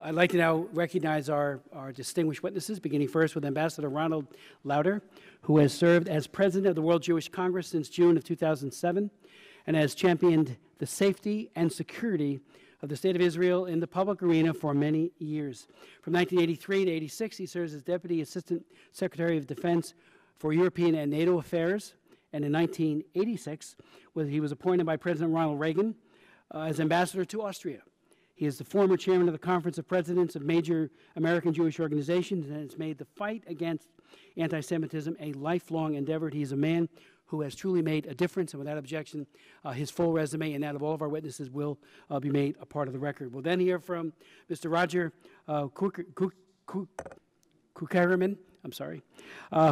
I'd like to now recognize our distinguished witnesses, beginning first with Ambassador Ronald Lauder, who has served as president of the World Jewish Congress since June of 2007 and has championed the safety and security of the State of Israel in the public arena for many years. From 1983 to 86, he serves as Deputy Assistant Secretary of Defense for European and NATO Affairs, and in 1986, he was appointed by President Ronald Reagan as ambassador to Austria. He is the former chairman of the Conference of Presidents of major American Jewish organizations and has made the fight against anti-Semitism a lifelong endeavor. He is a man who has truly made a difference, and without objection, his full resume and that of all of our witnesses will be made a part of the record. We'll then hear from Mr. Roger Cukierman,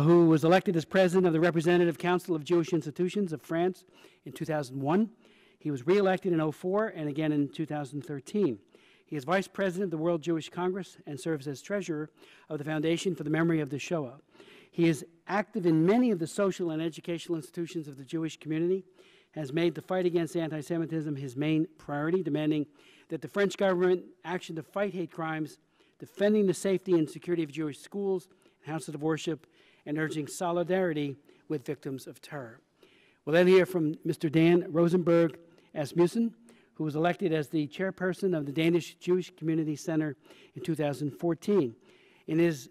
who was elected as president of the Representative Council of Jewish Institutions of France in 2001. He was re-elected in 2004 and again in 2013. He is vice president of the World Jewish Congress and serves as treasurer of the Foundation for the Memory of the Shoah. He is active in many of the social and educational institutions of the Jewish community, has made the fight against anti-Semitism his main priority, demanding that the French government action to fight hate crimes, defending the safety and security of Jewish schools and houses of worship, and urging solidarity with victims of terror. We'll then hear from Mr. Dan Rosenberg Asmussen, who was elected as the chairperson of the Danish Jewish Community Center in 2014. In his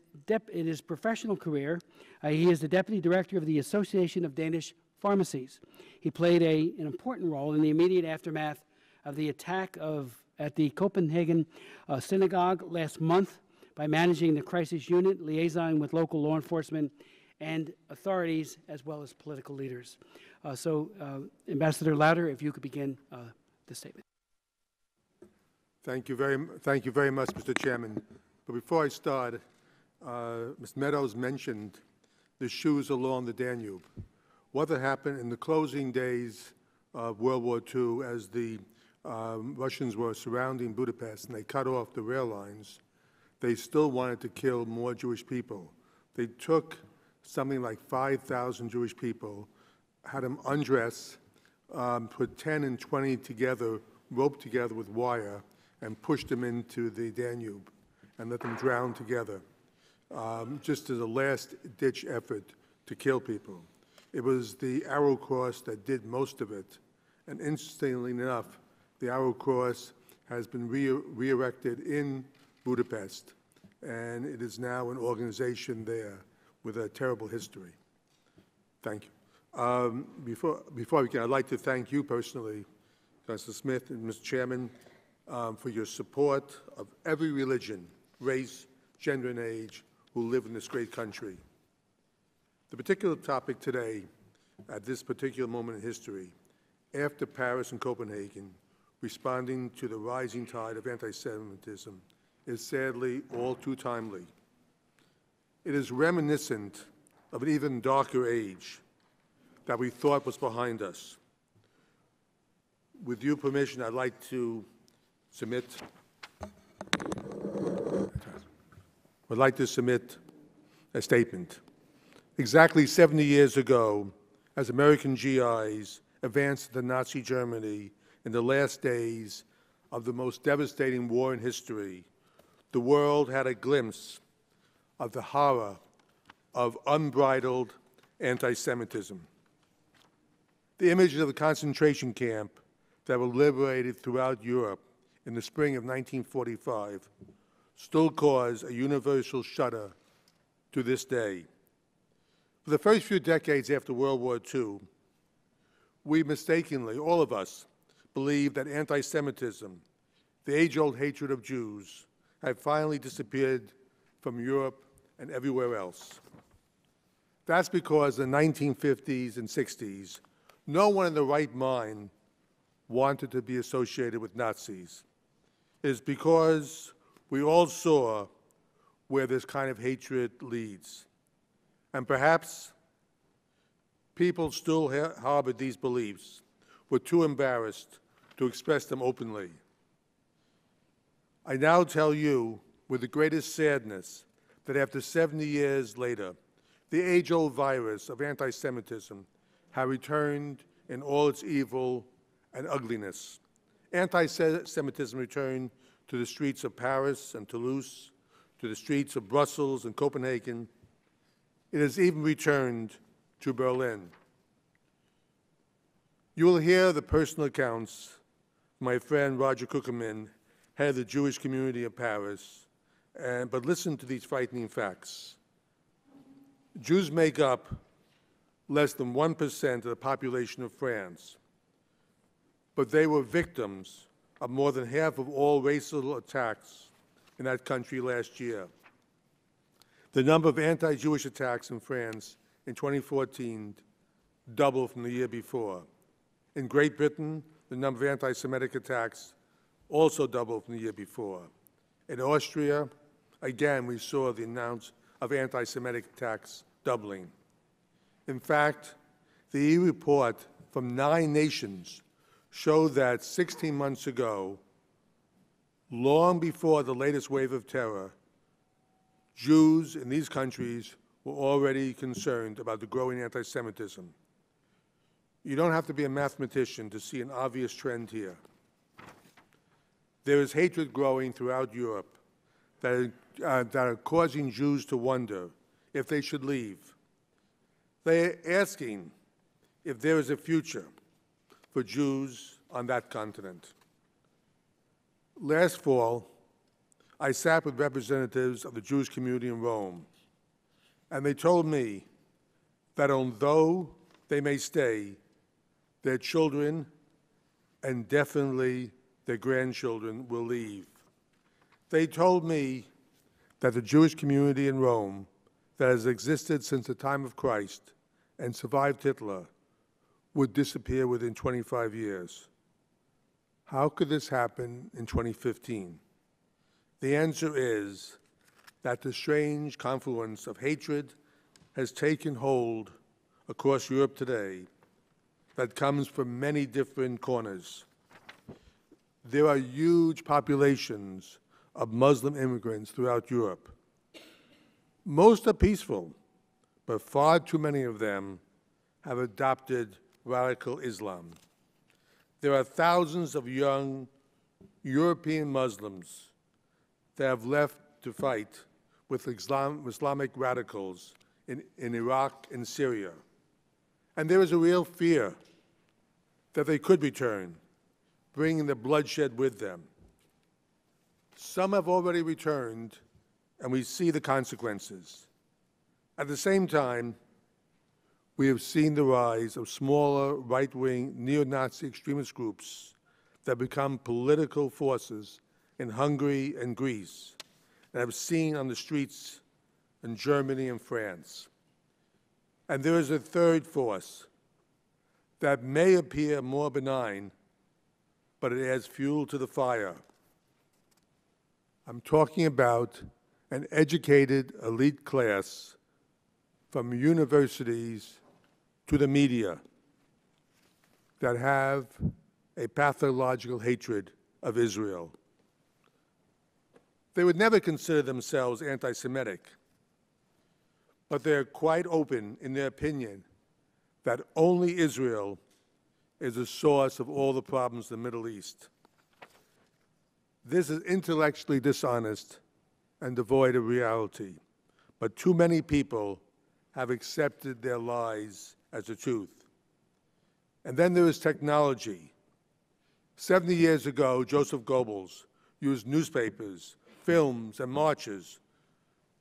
professional career, he is the deputy director of the Association of Danish Pharmacies. He played an important role in the immediate aftermath of the attack at the Copenhagen synagogue last month by managing the crisis unit, liaison with local law enforcement and authorities, as well as political leaders. Ambassador Lauder, if you could begin the statement. Thank you very much, Mr. Chairman. But before I start, Ms. Meadows mentioned the shoes along the Danube. What had happened in the closing days of World War II as the Russians were surrounding Budapest and they cut off the rail lines, they still wanted to kill more Jewish people. They took something like 5,000 Jewish people, had them undress, put 10 and 20 together, roped together with wire, and pushed them into the Danube and let them drown together, just as a last-ditch effort to kill people. It was the Arrow Cross that did most of it, and interestingly enough, the Arrow Cross has been re-erected in Budapest, and it is now an organization there with a terrible history. Thank you. Before we begin, I'd like to thank you personally, Justice Smith and Mr. Chairman, for your support of every religion, race, gender, and age who live in this great country. The particular topic today, at this particular moment in history, after Paris and Copenhagen, responding to the rising tide of anti-Semitism, is sadly all too timely. It is reminiscent of an even darker age that we thought was behind us. With your permission, I'd like to submit a statement. Exactly 70 years ago, as American GIs advanced into Nazi Germany in the last days of the most devastating war in history, the world had a glimpse of the horror of unbridled anti-Semitism. The images of the concentration camp that were liberated throughout Europe in the spring of 1945 still cause a universal shudder to this day. For the first few decades after World War II, we mistakenly, all of us, believed that anti-Semitism, the age-old hatred of Jews, had finally disappeared from Europe and everywhere else. That's because in the 1950s and 60s, no one in their right mind wanted to be associated with Nazis. It is because we all saw where this kind of hatred leads. And perhaps people still harbored these beliefs, were too embarrassed to express them openly. I now tell you with the greatest sadness that after 70 years later, the age-old virus of anti-Semitism has returned in all its evil and ugliness. Anti-Semitism returned to the streets of Paris and Toulouse, to the streets of Brussels and Copenhagen. It has even returned to Berlin. You will hear the personal accounts of my friend Roger Cukierman, head of the Jewish community of Paris, but listen to these frightening facts. Jews make up less than 1% of the population of France, but they were victims of more than half of all racial attacks in that country last year. The number of anti-Jewish attacks in France in 2014 doubled from the year before. In Great Britain, the number of anti-Semitic attacks also doubled from the year before. In Austria, again, we saw the amount of anti-Semitic attacks doubling. In fact, the EU report from 9 nations showed that 16 months ago, long before the latest wave of terror, Jews in these countries were already concerned about the growing anti-Semitism. You don't have to be a mathematician to see an obvious trend here. There is hatred growing throughout Europe that are causing Jews to wonder if they should leave. They are asking if there is a future for Jews on that continent. Last fall, I sat with representatives of the Jewish community in Rome, and they told me that although they may stay, their children and definitely their grandchildren will leave. They told me that the Jewish community in Rome that has existed since the time of Christ and survived Hitler would disappear within 25 years. How could this happen in 2015? The answer is that the strange confluence of hatred has taken hold across Europe today that comes from many different corners. There are huge populations of Muslim immigrants throughout Europe. Most are peaceful, but far too many of them have adopted radical Islam. There are thousands of young European Muslims that have left to fight with Islamic radicals in Iraq and Syria. And there is a real fear that they could return, bringing the bloodshed with them. Some have already returned, and we see the consequences. At the same time, we have seen the rise of smaller right-wing neo-Nazi extremist groups that become political forces in Hungary and Greece, and have seen on the streets in Germany and France. And there is a third force that may appear more benign, but it adds fuel to the fire. I'm talking about an educated elite class from universities to the media that have a pathological hatred of Israel. They would never consider themselves anti-Semitic, but they're quite open in their opinion that only Israel is the source of all the problems in the Middle East. This is intellectually dishonest and devoid of reality, but too many people have accepted their lies as the truth. And then there is technology. 70 years ago, Joseph Goebbels used newspapers, films, and marches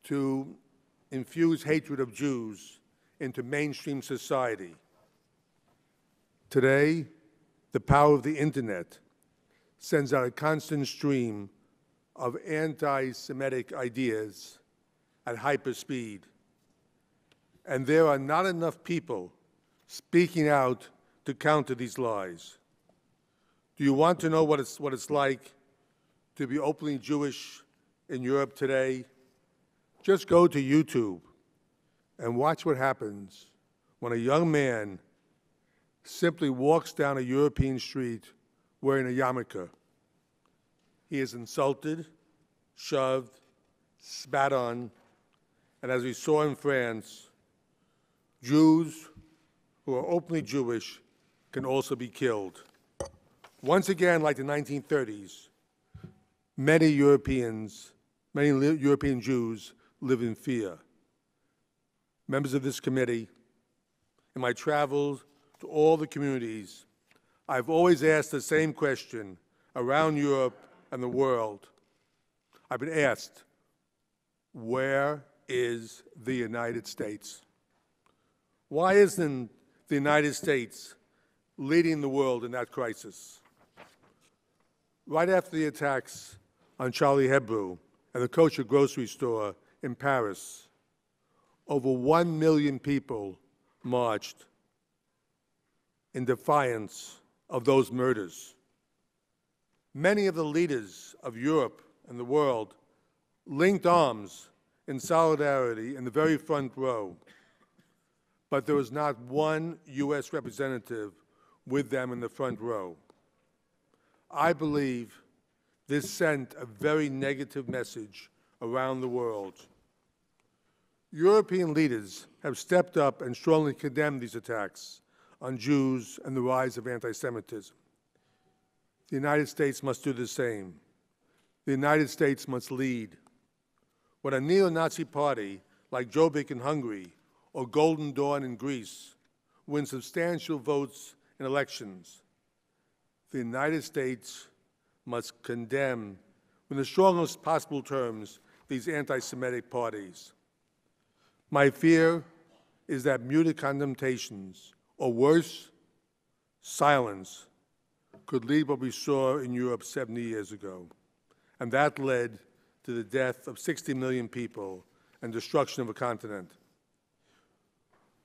to infuse hatred of Jews into mainstream society. Today, the power of the internet sends out a constant stream of anti-Semitic ideas at hyperspeed. And there are not enough people speaking out to counter these lies. Do you want to know what it's like to be openly Jewish in Europe today? Just go to YouTube and watch what happens when a young man simply walks down a European street wearing a yarmulke. He is insulted, shoved, spat on, and as we saw in France, Jews who are openly Jewish can also be killed. Once again, like the 1930s, Many European Jews live in fear. Members of this committee, in my travels to all the communities, I've always asked the same question around Europe and the world. I've been asked, where is the United States? Why isn't the United States leading the world in that crisis? Right after the attacks on Charlie Hebdo and the kosher grocery store in Paris, over 1 million people marched in defiance of those murders. Many of the leaders of Europe and the world linked arms in solidarity in the very front row, but there was not one U.S. representative with them in the front row. I believe this sent a very negative message around the world. European leaders have stepped up and strongly condemned these attacks on Jews and the rise of anti-Semitism. The United States must do the same. The United States must lead. When a neo-Nazi party like Jobbik in Hungary or Golden Dawn in Greece wins substantial votes in elections, the United States must condemn, in the strongest possible terms, these anti-Semitic parties. My fear is that muted condemnations, or worse, silence, could lead what we saw in Europe 70 years ago. And that led to the death of 60 million people and destruction of a continent.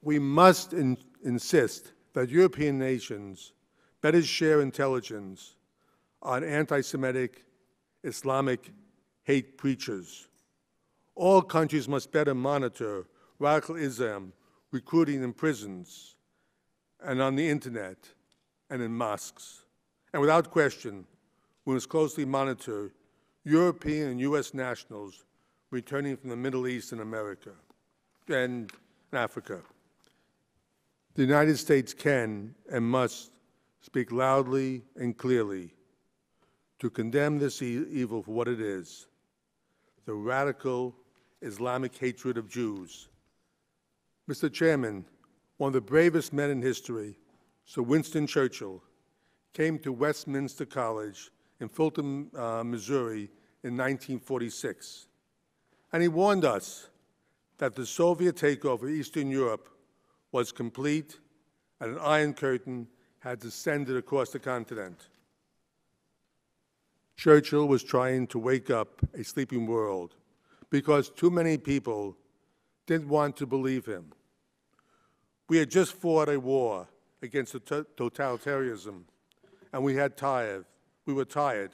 We must insist that European nations better share intelligence on anti-Semitic Islamic hate preachers. All countries must better monitor radical Islam recruiting in prisons and on the internet and in mosques. And without question, we must closely monitor European and U.S. nationals returning from the Middle East and America and Africa. The United States can and must speak loudly and clearly to condemn this evil for what it is, the radical Islamic hatred of Jews. Mr. Chairman, one of the bravest men in history, Sir Winston Churchill, came to Westminster College in Fulton, Missouri in 1946. And he warned us that the Soviet takeover of Eastern Europe was complete and an Iron Curtain had descended across the continent. Churchill was trying to wake up a sleeping world because too many people didn't want to believe him. We had just fought a war against totalitarianism, and we were tired.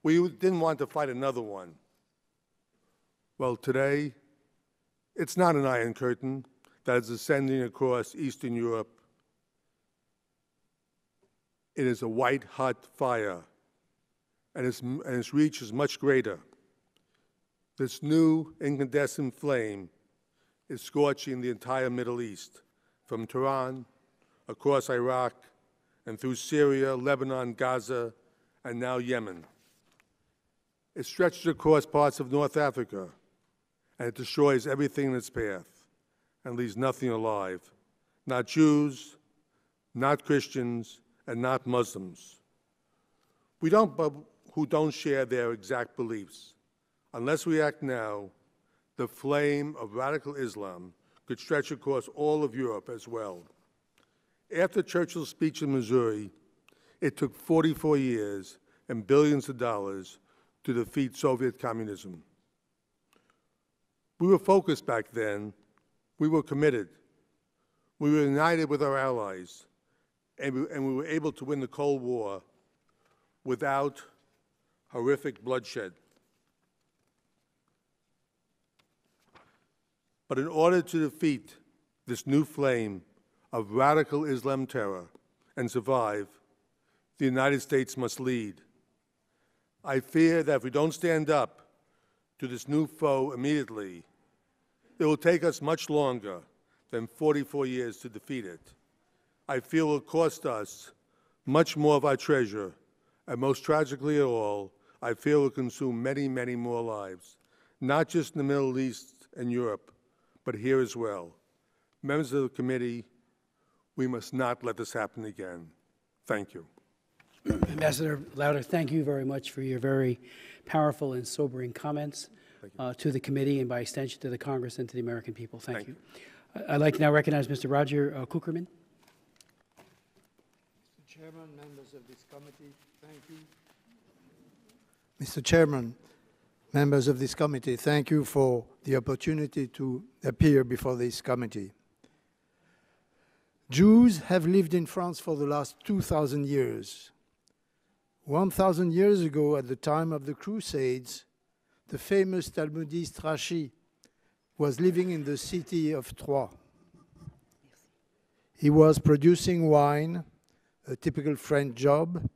We didn't want to fight another one. Well, today, it's not an Iron Curtain that is ascending across Eastern Europe. It is a white-hot fire, and its reach is much greater. This new incandescent flame is scorching the entire Middle East, from Tehran, across Iraq, and through Syria, Lebanon, Gaza, and now Yemen. It stretches across parts of North Africa, and it destroys everything in its path and leaves nothing alive, not Jews, not Christians, and not Muslims. Who don't share their exact beliefs. Unless we act now, the flame of radical Islam could stretch across all of Europe as well. After Churchill's speech in Missouri, it took 44 years and billions of dollars to defeat Soviet communism. We were focused back then. We were committed. We were united with our allies, and we were able to win the Cold War without horrific bloodshed. But in order to defeat this new flame of radical Islam terror and survive, the United States must lead. I fear that if we don't stand up to this new foe immediately, it will take us much longer than 44 years to defeat it. I feel it will cost us much more of our treasure, and most tragically of all, I fear will consume many, many more lives, not just in the Middle East and Europe, but here as well. Members of the committee, we must not let this happen again. Thank you. Ambassador Lauder, thank you very much for your very powerful and sobering comments to the committee and by extension to the Congress and to the American people. Thank you. I'd like to now recognize Mr. Roger Cukierman. Mr. Chairman, members of this committee, thank you. Mr. Chairman, members of this committee, thank you for the opportunity to appear before this committee. Jews have lived in France for the last 2,000 years. 1,000 years ago, at the time of the Crusades, the famous Talmudist Rashi was living in the city of Troyes. He was producing wine, a typical French job,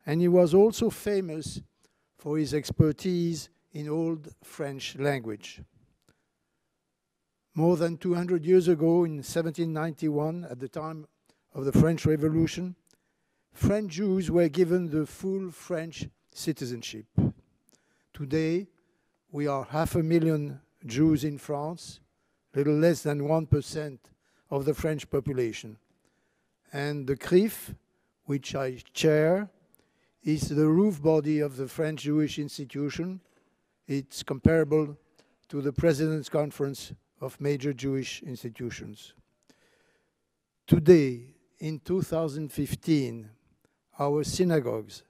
and he was also famous for his expertise in Old French language. More than 200 years ago, in 1791, at the time of the French Revolution, French Jews were given the full French citizenship. Today, we are 500,000 Jews in France, a little less than 1% of the French population. And the CRIF, which I chair, is the roof body of the French Jewish institution. It's comparable to the President's Conference of major Jewish institutions. Today, in 2015, our synagogues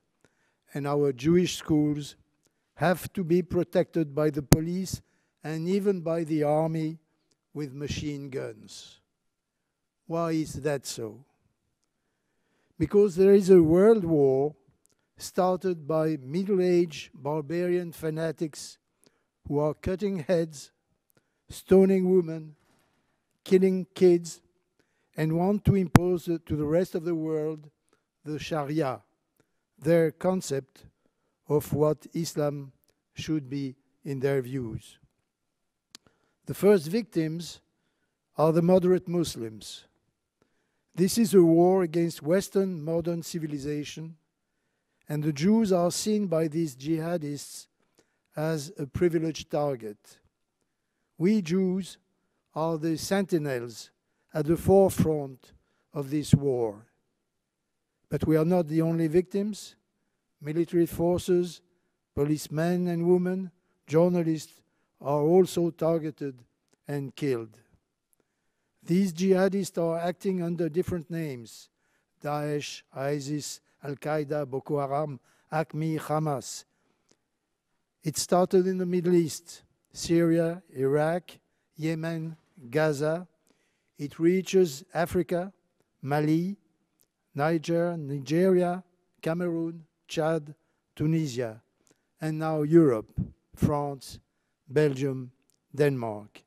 and our Jewish schools have to be protected by the police and even by the army with machine guns. Why is that so? Because there is a world war started by middle-aged barbarian fanatics who are cutting heads, stoning women, killing kids, and want to impose to the rest of the world the Sharia, their concept of what Islam should be in their views. The first victims are the moderate Muslims. This is a war against Western modern civilization, and the Jews are seen by these jihadists as a privileged target. We Jews are the sentinels at the forefront of this war. But we are not the only victims. Military forces, policemen and women, journalists are also targeted and killed. These jihadists are acting under different names: Daesh, ISIS, Al-Qaeda, Boko Haram, AQMI, Hamas. It started in the Middle East, Syria, Iraq, Yemen, Gaza. It reaches Africa, Mali, Niger, Nigeria, Cameroon, Chad, Tunisia, and now Europe, France, Belgium, Denmark.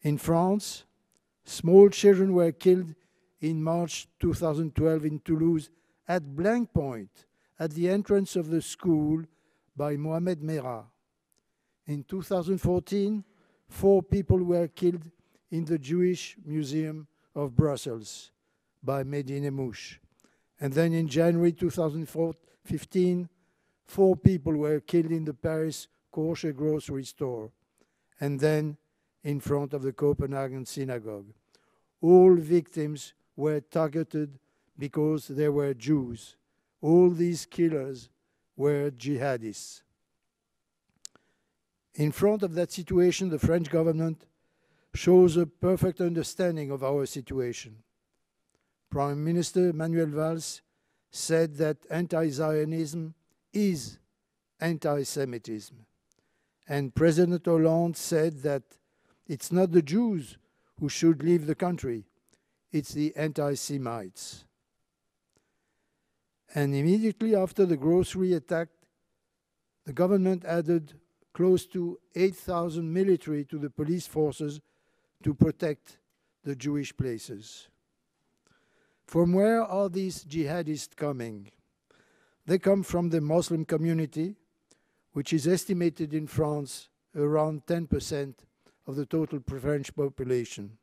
In France, small children were killed in March 2012 in Toulouse at blank point at the entrance of the school by Mohamed Merah. In 2014, 4 people were killed in the Jewish Museum of Brussels by Mehdi Nemouche. And then in January 2015, 4 people were killed in the Paris kosher grocery store, and then in front of the Copenhagen synagogue. All victims were targeted because they were Jews. All these killers were jihadists. In front of that situation, the French government shows a perfect understanding of our situation. Prime Minister Manuel Valls said that anti-Zionism is anti-Semitism. And President Hollande said that it's not the Jews who should leave the country, it's the anti-Semites. And immediately after the grocery attack, the government added close to 8,000 military to the police forces to protect the Jewish places. From where are these jihadists coming? They come from the Muslim community, which is estimated in France around 10% of the total French population.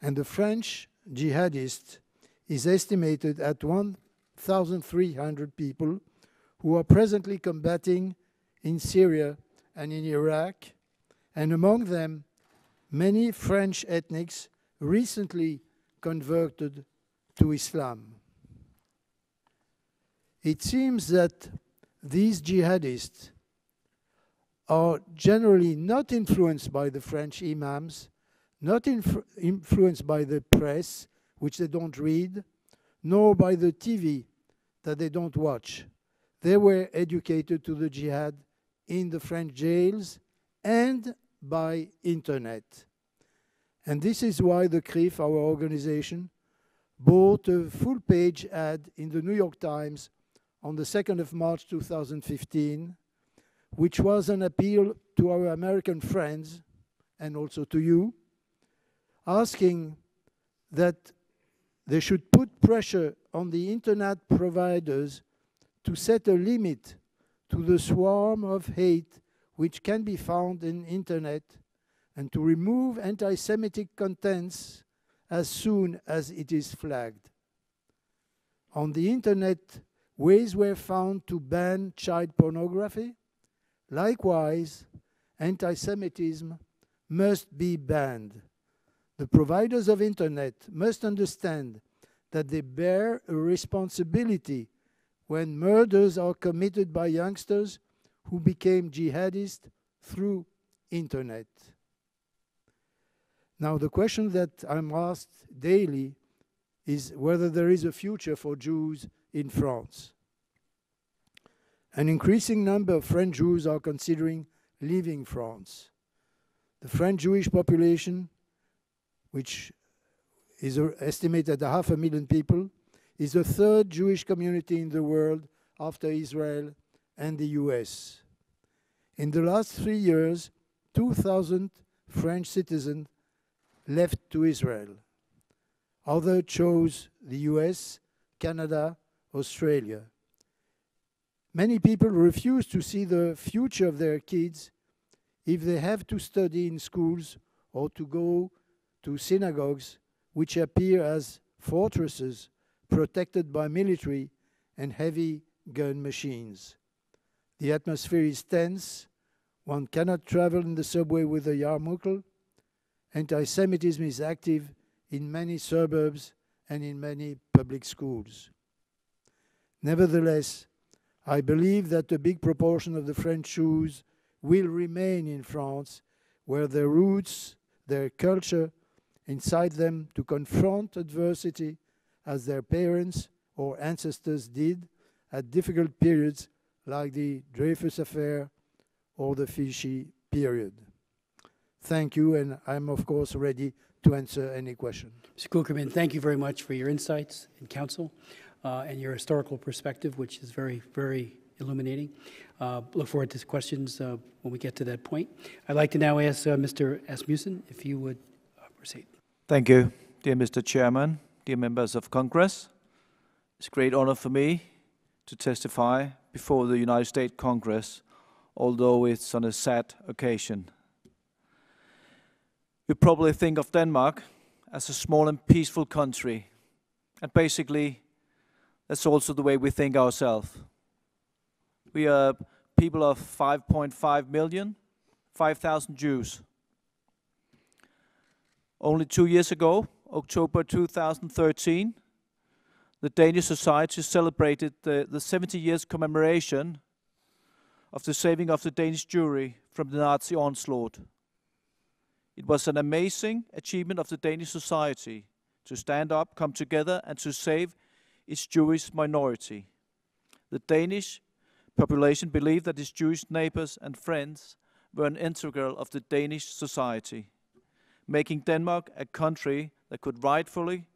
And the French jihadist is estimated at 1,300 people who are presently combating in Syria and in Iraq, and among them many French ethnics recently converted to Islam. It seems that these jihadists are generally not influenced by the French imams, not influenced by the press, which they don't read, nor by the TV that they don't watch. They were educated to the jihad in the French jails and by internet. And this is why the CRIF, our organization, bought a full-page ad in the New York Times on the 2nd of March 2015, which was an appeal to our American friends and also to you, asking that they should put pressure on the internet providers to set a limit to the swarm of hate which can be found in internet, and to remove anti-Semitic contents as soon as it is flagged. On the internet, ways were found to ban child pornography. Likewise, anti-Semitism must be banned. The providers of internet must understand that they bear a responsibility when murders are committed by youngsters who became jihadists through internet. Now, the question that I'm asked daily is whether there is a future for Jews in France. An increasing number of French Jews are considering leaving France. The French Jewish population, which is estimated at 500,000 people, is the third Jewish community in the world after Israel and the US. In the last 3 years, 2,000 French citizens left to Israel. Others chose the US, Canada, Australia. Many people refuse to see the future of their kids if they have to study in schools or to go to synagogues, which appear as fortresses protected by military and heavy gun machines. The atmosphere is tense. One cannot travel in the subway with a yarmulke. Anti-Semitism is active in many suburbs and in many public schools. Nevertheless, I believe that a big proportion of the French Jews will remain in France, where their roots, their culture, incite them to confront adversity as their parents or ancestors did at difficult periods like the Dreyfus Affair or the Vichy period. Thank you, and I'm, of course, ready to answer any question. Mr. Cukierman, thank you very much for your insights and counsel and your historical perspective, which is very, very illuminating. Look forward to questions when we get to that point. I'd like to now ask Mr. Asmussen if you would proceed. Thank you, dear Mr. Chairman, dear members of Congress. It's a great honor for me to testify before the United States Congress, although it's on a sad occasion. You probably think of Denmark as a small and peaceful country, and basically that's also the way we think ourselves. We are people of 5.5 million, 5,000 Jews. Only 2 years ago, October 2013, the Danish society celebrated the 70 years commemoration of the saving of the Danish Jewry from the Nazi onslaught. It was an amazing achievement of the Danish society to stand up, come together, and to save its Jewish minority. The Danish population believed that its Jewish neighbors and friends were an integral of the Danish society, making Denmark a country that could rightfully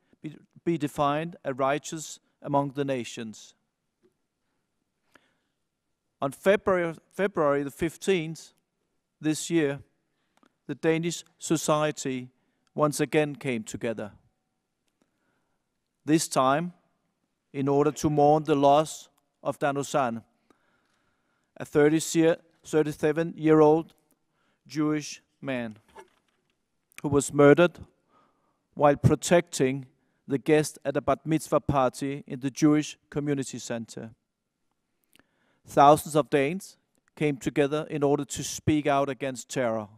be defined as righteous among the nations. On February the 15th this year, the Danish society once again came together. This time, in order to mourn the loss of Dan Rosenberg, a 37-year-old Jewish man who was murdered while protecting the guest at a bat mitzvah party in the Jewish community center. Thousands of Danes came together in order to speak out against terror.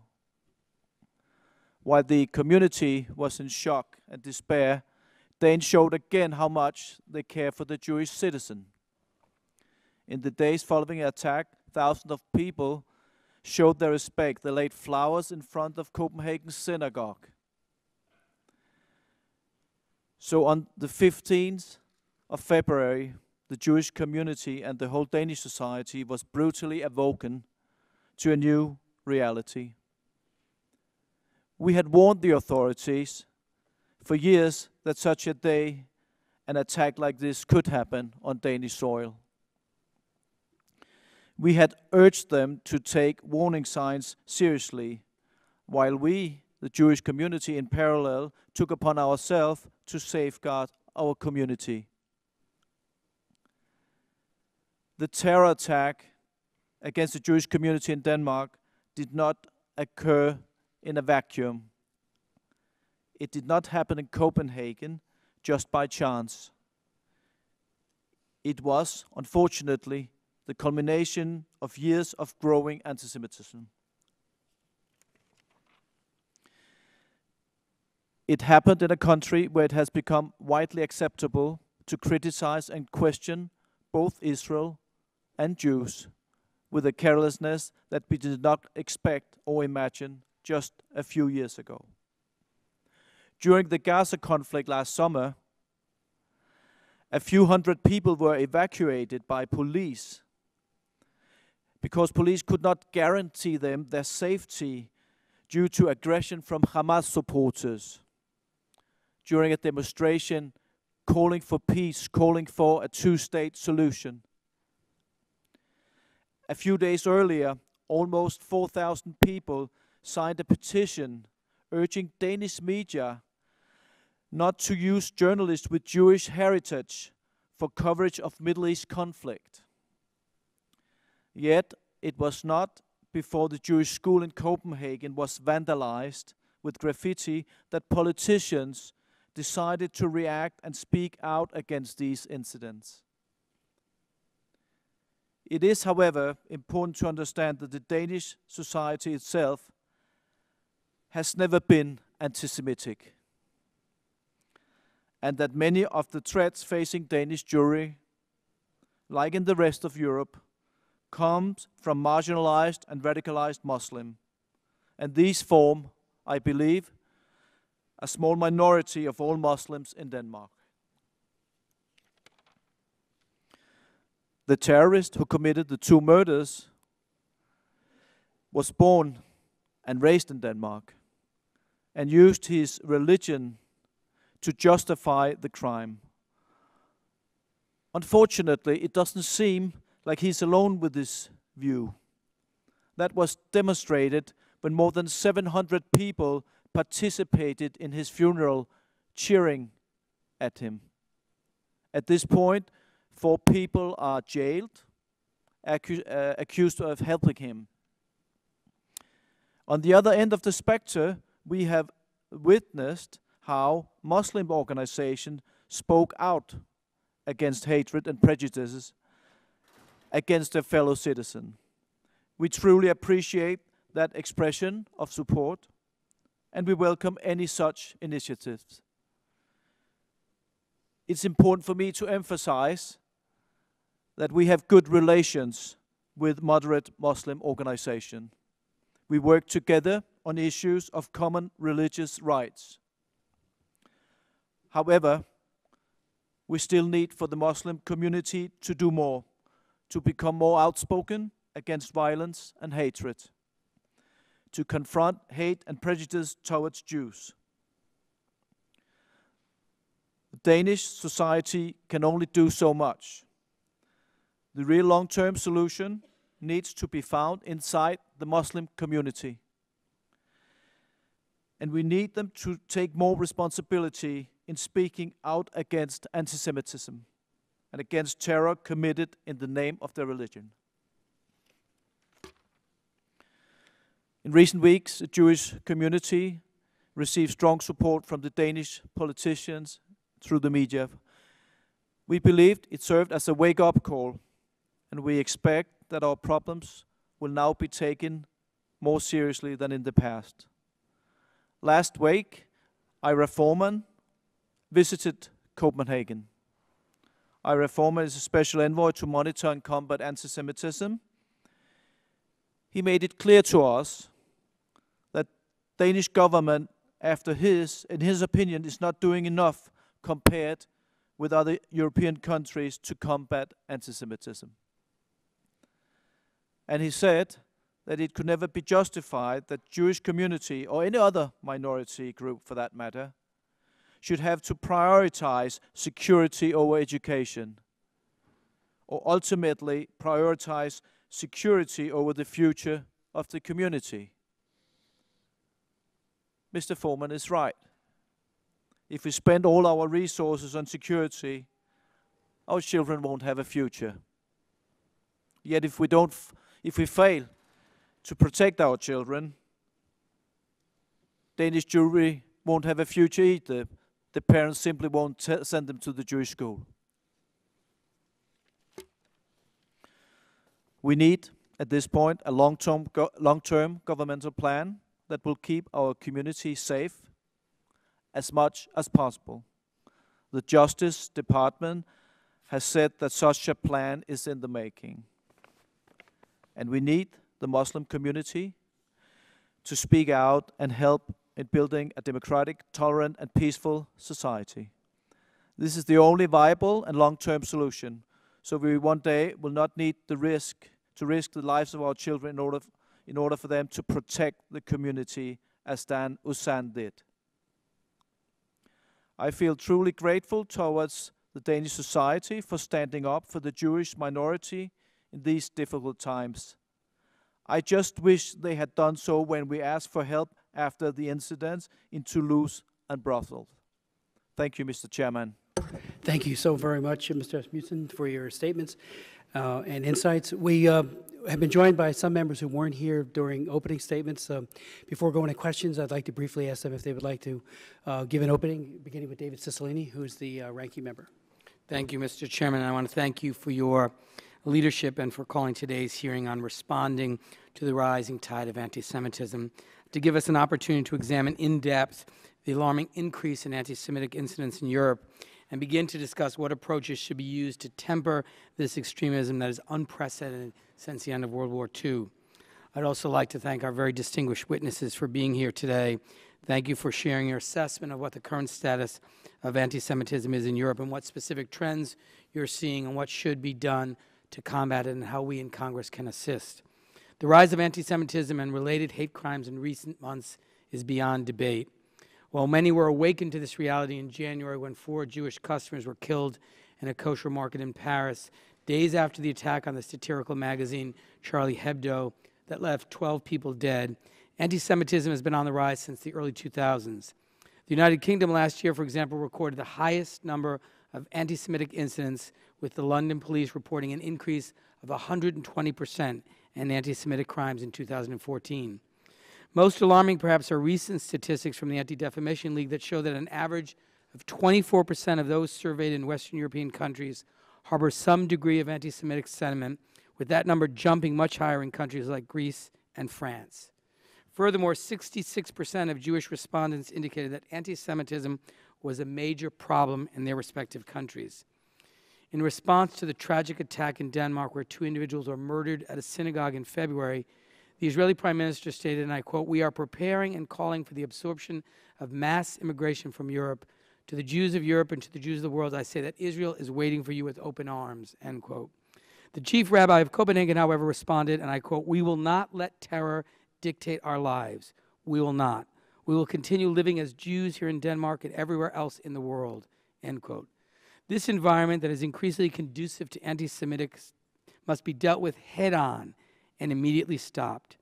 While the community was in shock and despair, Danes showed again how much they care for the Jewish citizen. In the days following the attack, thousands of people showed their respect. They laid flowers in front of Copenhagen's synagogue. So on the 15th of February, the Jewish community and the whole Danish society was brutally awoken to a new reality. We had warned the authorities for years that such a day, an attack like this could happen on Danish soil. We had urged them to take warning signs seriously, while we, the Jewish community, in parallel, took upon ourselves to safeguard our community. The terror attack against the Jewish community in Denmark did not occur in a vacuum. It did not happen in Copenhagen just by chance. It was, unfortunately, the culmination of years of growing anti-Semitism. It happened in a country where it has become widely acceptable to criticize and question both Israel and Jews with a carelessness that we did not expect or imagine just a few years ago. During the Gaza conflict last summer, a few hundred people were evacuated by police because police could not guarantee them their safety due to aggression from Hamas supporters during a demonstration calling for peace, calling for a two-state solution. A few days earlier, almost 4,000 people signed a petition urging Danish media not to use journalists with Jewish heritage for coverage of Middle East conflict. Yet, it was not before the Jewish school in Copenhagen was vandalized with graffiti that politicians decided to react and speak out against these incidents. It is, however, important to understand that the Danish society itself has never been anti-Semitic, and that many of the threats facing Danish Jewry, like in the rest of Europe, comes from marginalized and radicalized Muslims. And these form, I believe, a small minority of all Muslims in Denmark. The terrorist who committed the two murders was born and raised in Denmark and used his religion to justify the crime. Unfortunately, it doesn't seem like he's alone with this view. That was demonstrated when more than 700 people participated in his funeral, cheering at him. At this point, 4 people are jailed, accused of helping him. On the other end of the spectrum, we have witnessed how Muslim organizations spoke out against hatred and prejudices against their fellow citizen. We truly appreciate that expression of support, and we welcome any such initiatives. It's important for me to emphasize that we have good relations with moderate Muslim organizations. We work together on issues of common religious rights. However, we still need for the Muslim community to do more, to become more outspoken against violence and hatred, to confront hate and prejudice towards Jews. The Danish society can only do so much. The real long-term solution needs to be found inside the Muslim community. And we need them to take more responsibility in speaking out against anti-Semitism and against terror committed in the name of their religion. In recent weeks, the Jewish community received strong support from the Danish politicians through the media. We believed it served as a wake-up call and we expect that our problems will now be taken more seriously than in the past. Last week, Ira Forman visited Copenhagen. Ira Forman is a special envoy to monitor and combat anti-Semitism. He made it clear to us that Danish government, in his opinion, is not doing enough compared with other European countries to combat anti-Semitism. And he said that it could never be justified that Jewish community, or any other minority group for that matter, should have to prioritize security over education, or ultimately prioritize security over the future of the community. Mr. Forman is right. If we spend all our resources on security, our children won't have a future. Yet if we fail to protect our children, Danish Jewry won't have a future either. The parents simply won't send them to the Jewish school. We need, at this point, a long-term governmental plan that will keep our community safe as much as possible. The Justice Department has said that such a plan is in the making. And we need the Muslim community to speak out and help in building a democratic, tolerant, and peaceful society. This is the only viable and long-term solution, so we one day will not need to risk the lives of our children in order for them to protect the community as Dan Rosenberg did. I feel truly grateful towards the Danish society for standing up for the Jewish minority in these difficult times. I just wish they had done so when we asked for help after the incidents in Toulouse and Brussels. Thank you, Mr. Chairman. Thank you so very much, Mr. Asmussen, for your statements and insights. We have been joined by some members who weren't here during opening statements. Before going to questions, I'd like to briefly ask them if they would like to give an opening, beginning with David Cicilline, who's the ranking member. Thank you, Mr. Chairman. I want to thank you for your leadership and for calling today's hearing on responding to the rising tide of anti-Semitism, to give us an opportunity to examine in depth the alarming increase in anti-Semitic incidents in Europe and begin to discuss what approaches should be used to temper this extremism that is unprecedented since the end of World War II. I'd also like to thank our very distinguished witnesses for being here today. Thank you for sharing your assessment of what the current status of anti-Semitism is in Europe and what specific trends you're seeing and what should be done to combat it and how we in Congress can assist. The rise of anti-Semitism and related hate crimes in recent months is beyond debate. While many were awakened to this reality in January when 4 Jewish customers were killed in a kosher market in Paris, days after the attack on the satirical magazine Charlie Hebdo that left 12 people dead, anti-Semitism has been on the rise since the early 2000s. The United Kingdom last year, for example, recorded the highest number of anti-Semitic incidents, with the London police reporting an increase of 120% in anti-Semitic crimes in 2014. Most alarming, perhaps, are recent statistics from the Anti-Defamation League that show that an average of 24% of those surveyed in Western European countries harbor some degree of anti-Semitic sentiment, with that number jumping much higher in countries like Greece and France. Furthermore, 66% of Jewish respondents indicated that anti-Semitism was a major problem in their respective countries. In response to the tragic attack in Denmark, where 2 individuals were murdered at a synagogue in February, the Israeli Prime Minister stated, and I quote, "We are preparing and calling for the absorption of mass immigration from Europe. To the Jews of Europe and to the Jews of the world, I say that Israel is waiting for you with open arms," end quote. The chief rabbi of Copenhagen, however, responded, and I quote, "We will not let terror dictate our lives. We will not. We will continue living as Jews here in Denmark and everywhere else in the world," end quote. This environment that is increasingly conducive to anti-Semitic must be dealt with head-on and immediately stopped.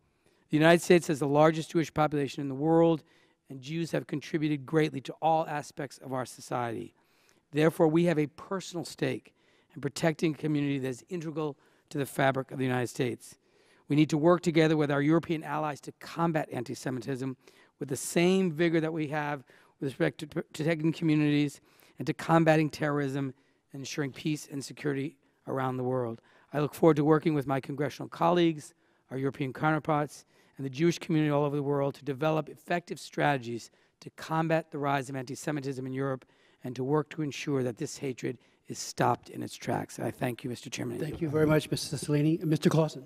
The United States has the largest Jewish population in the world, and Jews have contributed greatly to all aspects of our society. Therefore, we have a personal stake in protecting a community that is integral to the fabric of the United States. We need to work together with our European allies to combat anti-Semitism with the same vigor that we have with respect to protecting communities and to combating terrorism and ensuring peace and security around the world. I look forward to working with my congressional colleagues, our European counterparts, and the Jewish community all over the world to develop effective strategies to combat the rise of anti-Semitism in Europe and to work to ensure that this hatred is stopped in its tracks. I thank you, Mr. Chairman. Thank you very much, Mr. Cicilline. Mr. Clausen.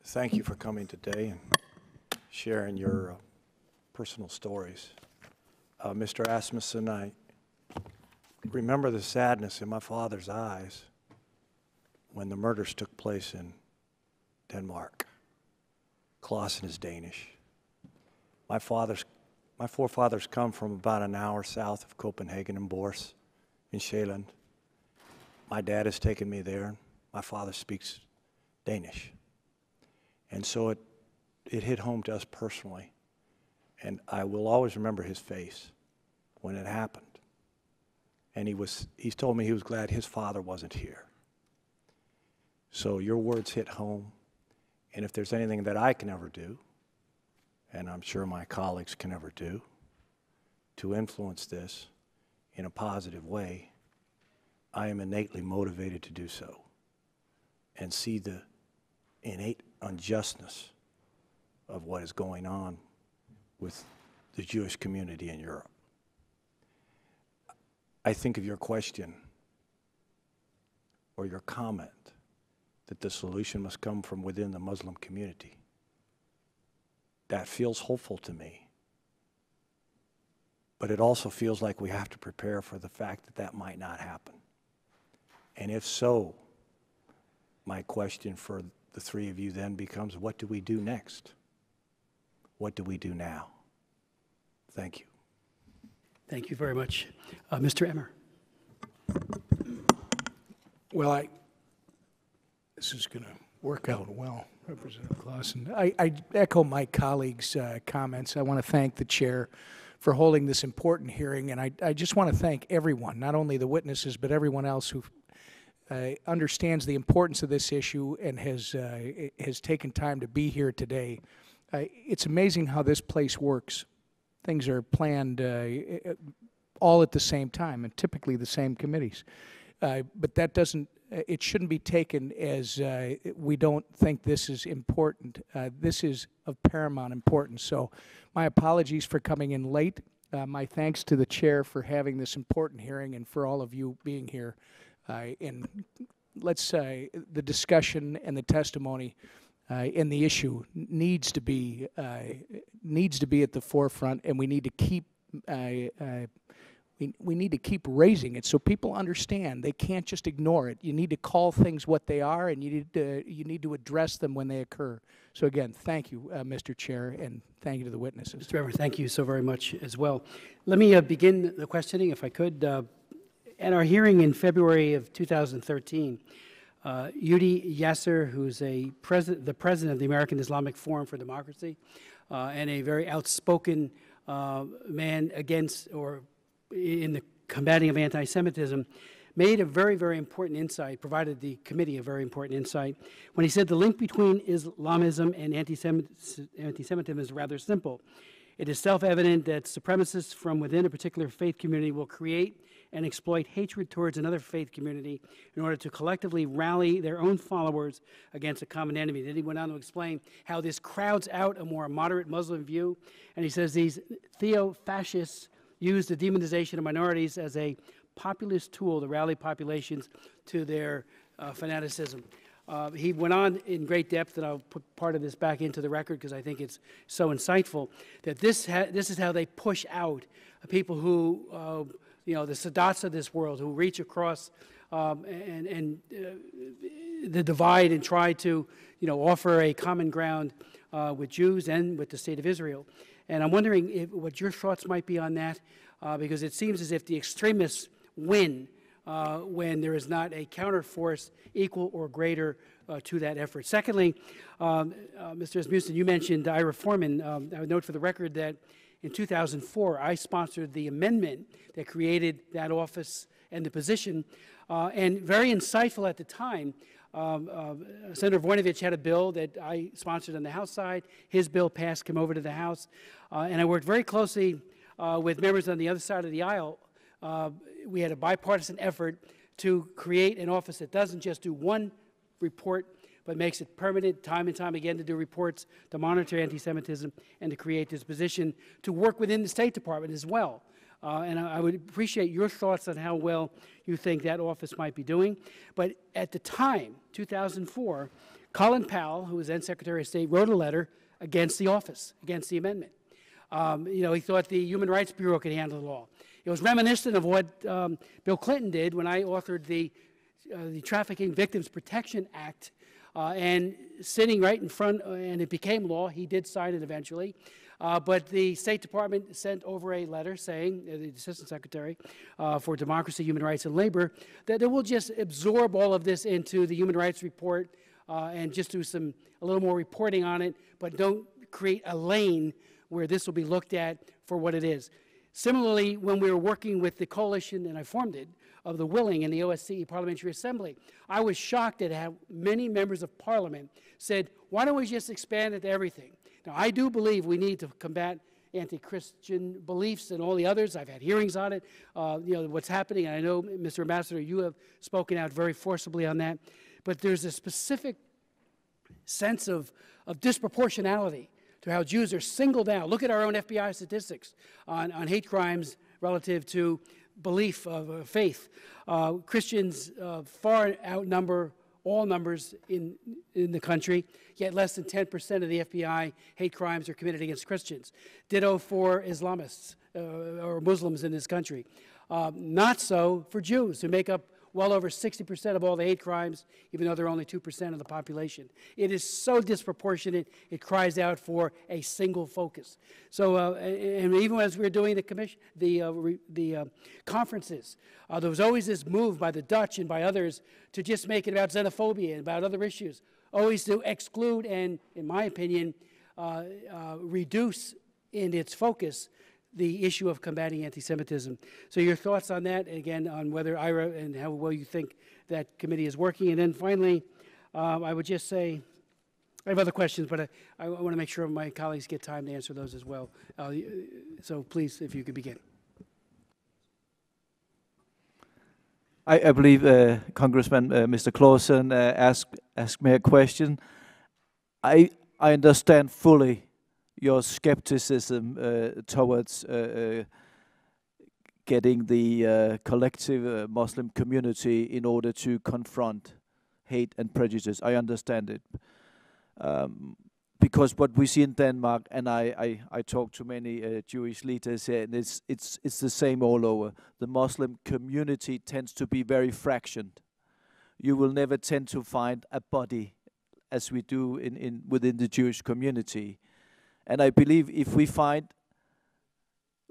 Thank you for coming today and sharing your personal stories. Mr. Asmussen, I remember the sadness in my father's eyes when the murders took place in Denmark. Clausen is Danish. My forefathers come from about an hour south of Copenhagen and Bors in Sjælland. My dad has taken me there. My father speaks Danish. And so it hit home to us personally. And I will always remember his face when it happened. And he told me he was glad his father wasn't here. So your words hit home. And if there's anything that I can ever do, and I'm sure my colleagues can ever do, to influence this in a positive way, I am innately motivated to do so and see the innate unjustness of what is going on with the Jewish community in Europe. I think of your question or your comment that the solution must come from within the Muslim community. That feels hopeful to me. But it also feels like we have to prepare for the fact that that might not happen. And if so, my question for the three of you then becomes, what do we do next? What do we do now? Thank you. Thank you very much. Mr. Emmer. Well, this is going to work out well, Representative Clausen. I echo my colleagues' comments. I want to thank the chair for holding this important hearing, and I just want to thank everyone, not only the witnesses, but everyone else who understands the importance of this issue and has taken time to be here today. It's amazing how this place works. Things are planned all at the same time, and typically the same committees. But that doesn't, it shouldn't be taken as we don't think this is important. This is of paramount importance. So my apologies for coming in late. My thanks to the chair for having this important hearing and for all of you being here. And let's say the discussion and the testimony and the issue needs to be at the forefront, and we need to keep we need to keep raising it so people understand they can't just ignore it. You need to call things what they are, and you need to address them when they occur. So again, thank you, Mr. Chair, and thank you to the witnesses. Mr. Emmer, thank you so very much as well. Let me begin the questioning, if I could. At our hearing in February of 2013, Yudi Yasser, who's the president of the American Islamic Forum for Democracy, and a very outspoken man against or in the combating of anti-Semitism, made a very, very important insight, provided the committee a very important insight, when he said the link between Islamism and anti-Semitism is rather simple. It is self-evident that supremacists from within a particular faith community will create and exploit hatred towards another faith community in order to collectively rally their own followers against a common enemy. Then he went on to explain how this crowds out a more moderate Muslim view, and he says these theo-fascists use the demonization of minorities as a populist tool to rally populations to their fanaticism. He went on in great depth, and I'll put part of this back into the record because I think it's so insightful, that this is how they push out people who, the Sadats of this world, who reach across the divide and try to, offer a common ground with Jews and with the State of Israel. And I'm wondering what your thoughts might be on that, because it seems as if the extremists win when there is not a counterforce equal or greater to that effort. Secondly, Mr. Asmussen, you mentioned Ira Forman. I would note for the record that in 2004, I sponsored the amendment that created that office and the position, and very insightful at the time, Senator Voinovich had a bill that I sponsored on the House side. His bill passed, came over to the House. And I worked very closely with members on the other side of the aisle. We had a bipartisan effort to create an office that doesn't just do one report, but makes it permanent time and time again to do reports, to monitor anti-Semitism, and to create this position to work within the State Department as well. And I would appreciate your thoughts on how well you think that office might be doing. But at the time, 2004, Colin Powell, who was then Secretary of State, wrote a letter against the office, against the amendment. He thought the Human Rights Bureau could handle it all. It was reminiscent of what Bill Clinton did when I authored the Trafficking Victims Protection Act, and sitting right in front, and it became law. He did sign it eventually. But the State Department sent over a letter saying, the Assistant Secretary for Democracy, Human Rights, and Labor, that it will just absorb all of this into the Human Rights Report and just do a little more reporting on it, but don't create a lane where this will be looked at for what it is. Similarly, when we were working with the coalition, and I formed it, of the willing in the OSCE Parliamentary Assembly, I was shocked at how many members of Parliament said, why don't we just expand it to everything? Now, I do believe we need to combat anti-Christian beliefs and all the others. I've had hearings on it, what's happening. And I know, Mr. Ambassador, you have spoken out very forcibly on that. But there's a specific sense of disproportionality to how Jews are singled out. Look at our own FBI statistics on hate crimes relative to belief of faith. Christians far outnumber all numbers in the country, yet less than 10% of the FBI hate crimes are committed against Christians. Ditto for Islamists or Muslims in this country. Not so for Jews, who make up well over 60% of all the hate crimes, even though they're only 2% of the population. It is so disproportionate, it cries out for a single focus. So, and even as we were doing the conferences, there was always this move by the Dutch and by others to just make it about xenophobia and about other issues, always to exclude and, in my opinion, reduce in its focus the issue of combating anti-Semitism. So your thoughts on that, again, on whether IRA and how well you think that committee is working. And then finally, I would just say, I have other questions, but I want to make sure my colleagues get time to answer those as well. So please, if you could begin. I believe Congressman Mr. Clausen asked me a question. I understand fully your skepticism towards getting the collective Muslim community in order to confront hate and prejudice. I understand it. Because what we see in Denmark, and I talk to many Jewish leaders here, and it's the same all over. The Muslim community tends to be very fractioned. You will never tend to find a body as we do within the Jewish community. And I believe if we find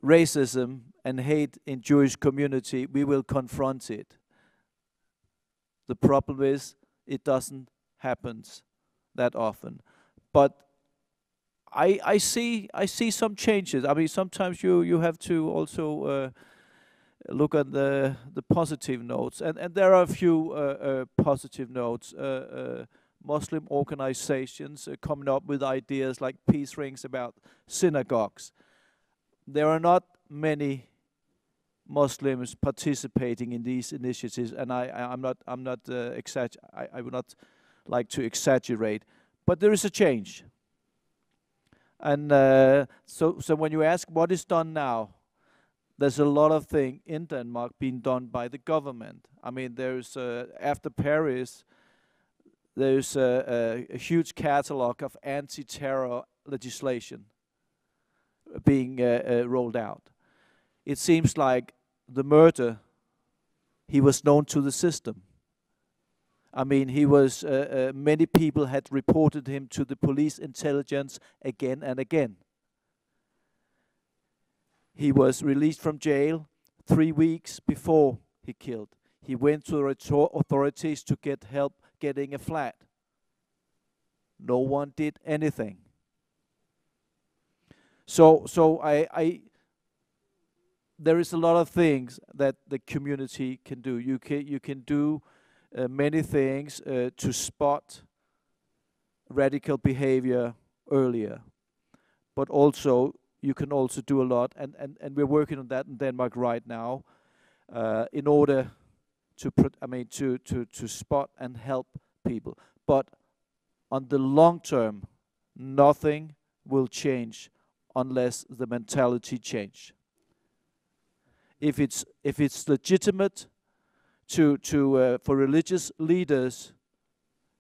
racism and hate in Jewish community, we will confront it. The problem is it doesn't happen that often. But I see some changes. I mean, sometimes you have to also look at the positive notes, and there are a few positive notes. Muslim organizations coming up with ideas like peace rings about synagogues. There are not many Muslims participating in these initiatives, and I would not like to exaggerate, but there is a change. And so when you ask what is done now, there's a lot of things in Denmark being done by the government. I mean, there's after Paris, there's a huge catalog of anti-terror legislation being rolled out. It seems like the murder, he was known to the system. I mean, he was, many people had reported him to the police intelligence again and again. He was released from jail 3 weeks before he killed. He went to the authorities to get help getting a flat. No one did anything. So there is a lot of things that the community can do. You can do many things to spot radical behavior earlier. But also, you can also do a lot, and we're working on that in Denmark right now, in order to spot and help people. But on the long term, nothing will change unless the mentality change. If it's legitimate for religious leaders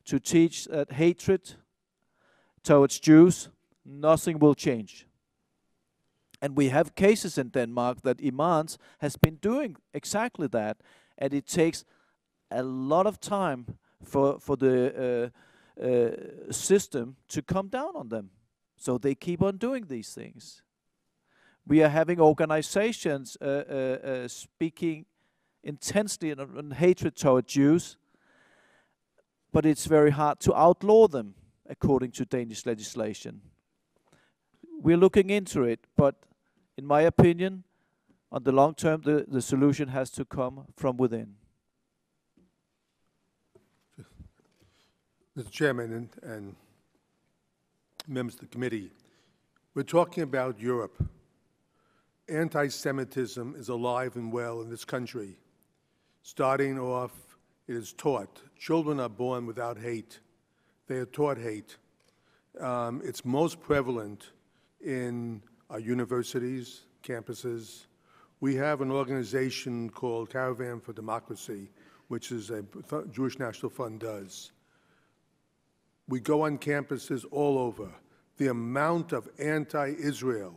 to teach that hatred towards Jews, nothing will change. And we have cases in Denmark that imams has been doing exactly that, and it takes a lot of time for the system to come down on them. So they keep on doing these things. We are having organizations speaking intensely on hatred toward Jews, but it's very hard to outlaw them according to Danish legislation. We're looking into it, but in my opinion, on the long term, the solution has to come from within. Mr. Chairman and members of the committee, we're talking about Europe. Anti-Semitism is alive and well in this country. Starting off, it is taught. Children are born without hate. They are taught hate. It's most prevalent in our universities, campuses. We have an organization called Caravan for Democracy, which is a Jewish National Fund does. We go on campuses all over. The amount of anti-Israel,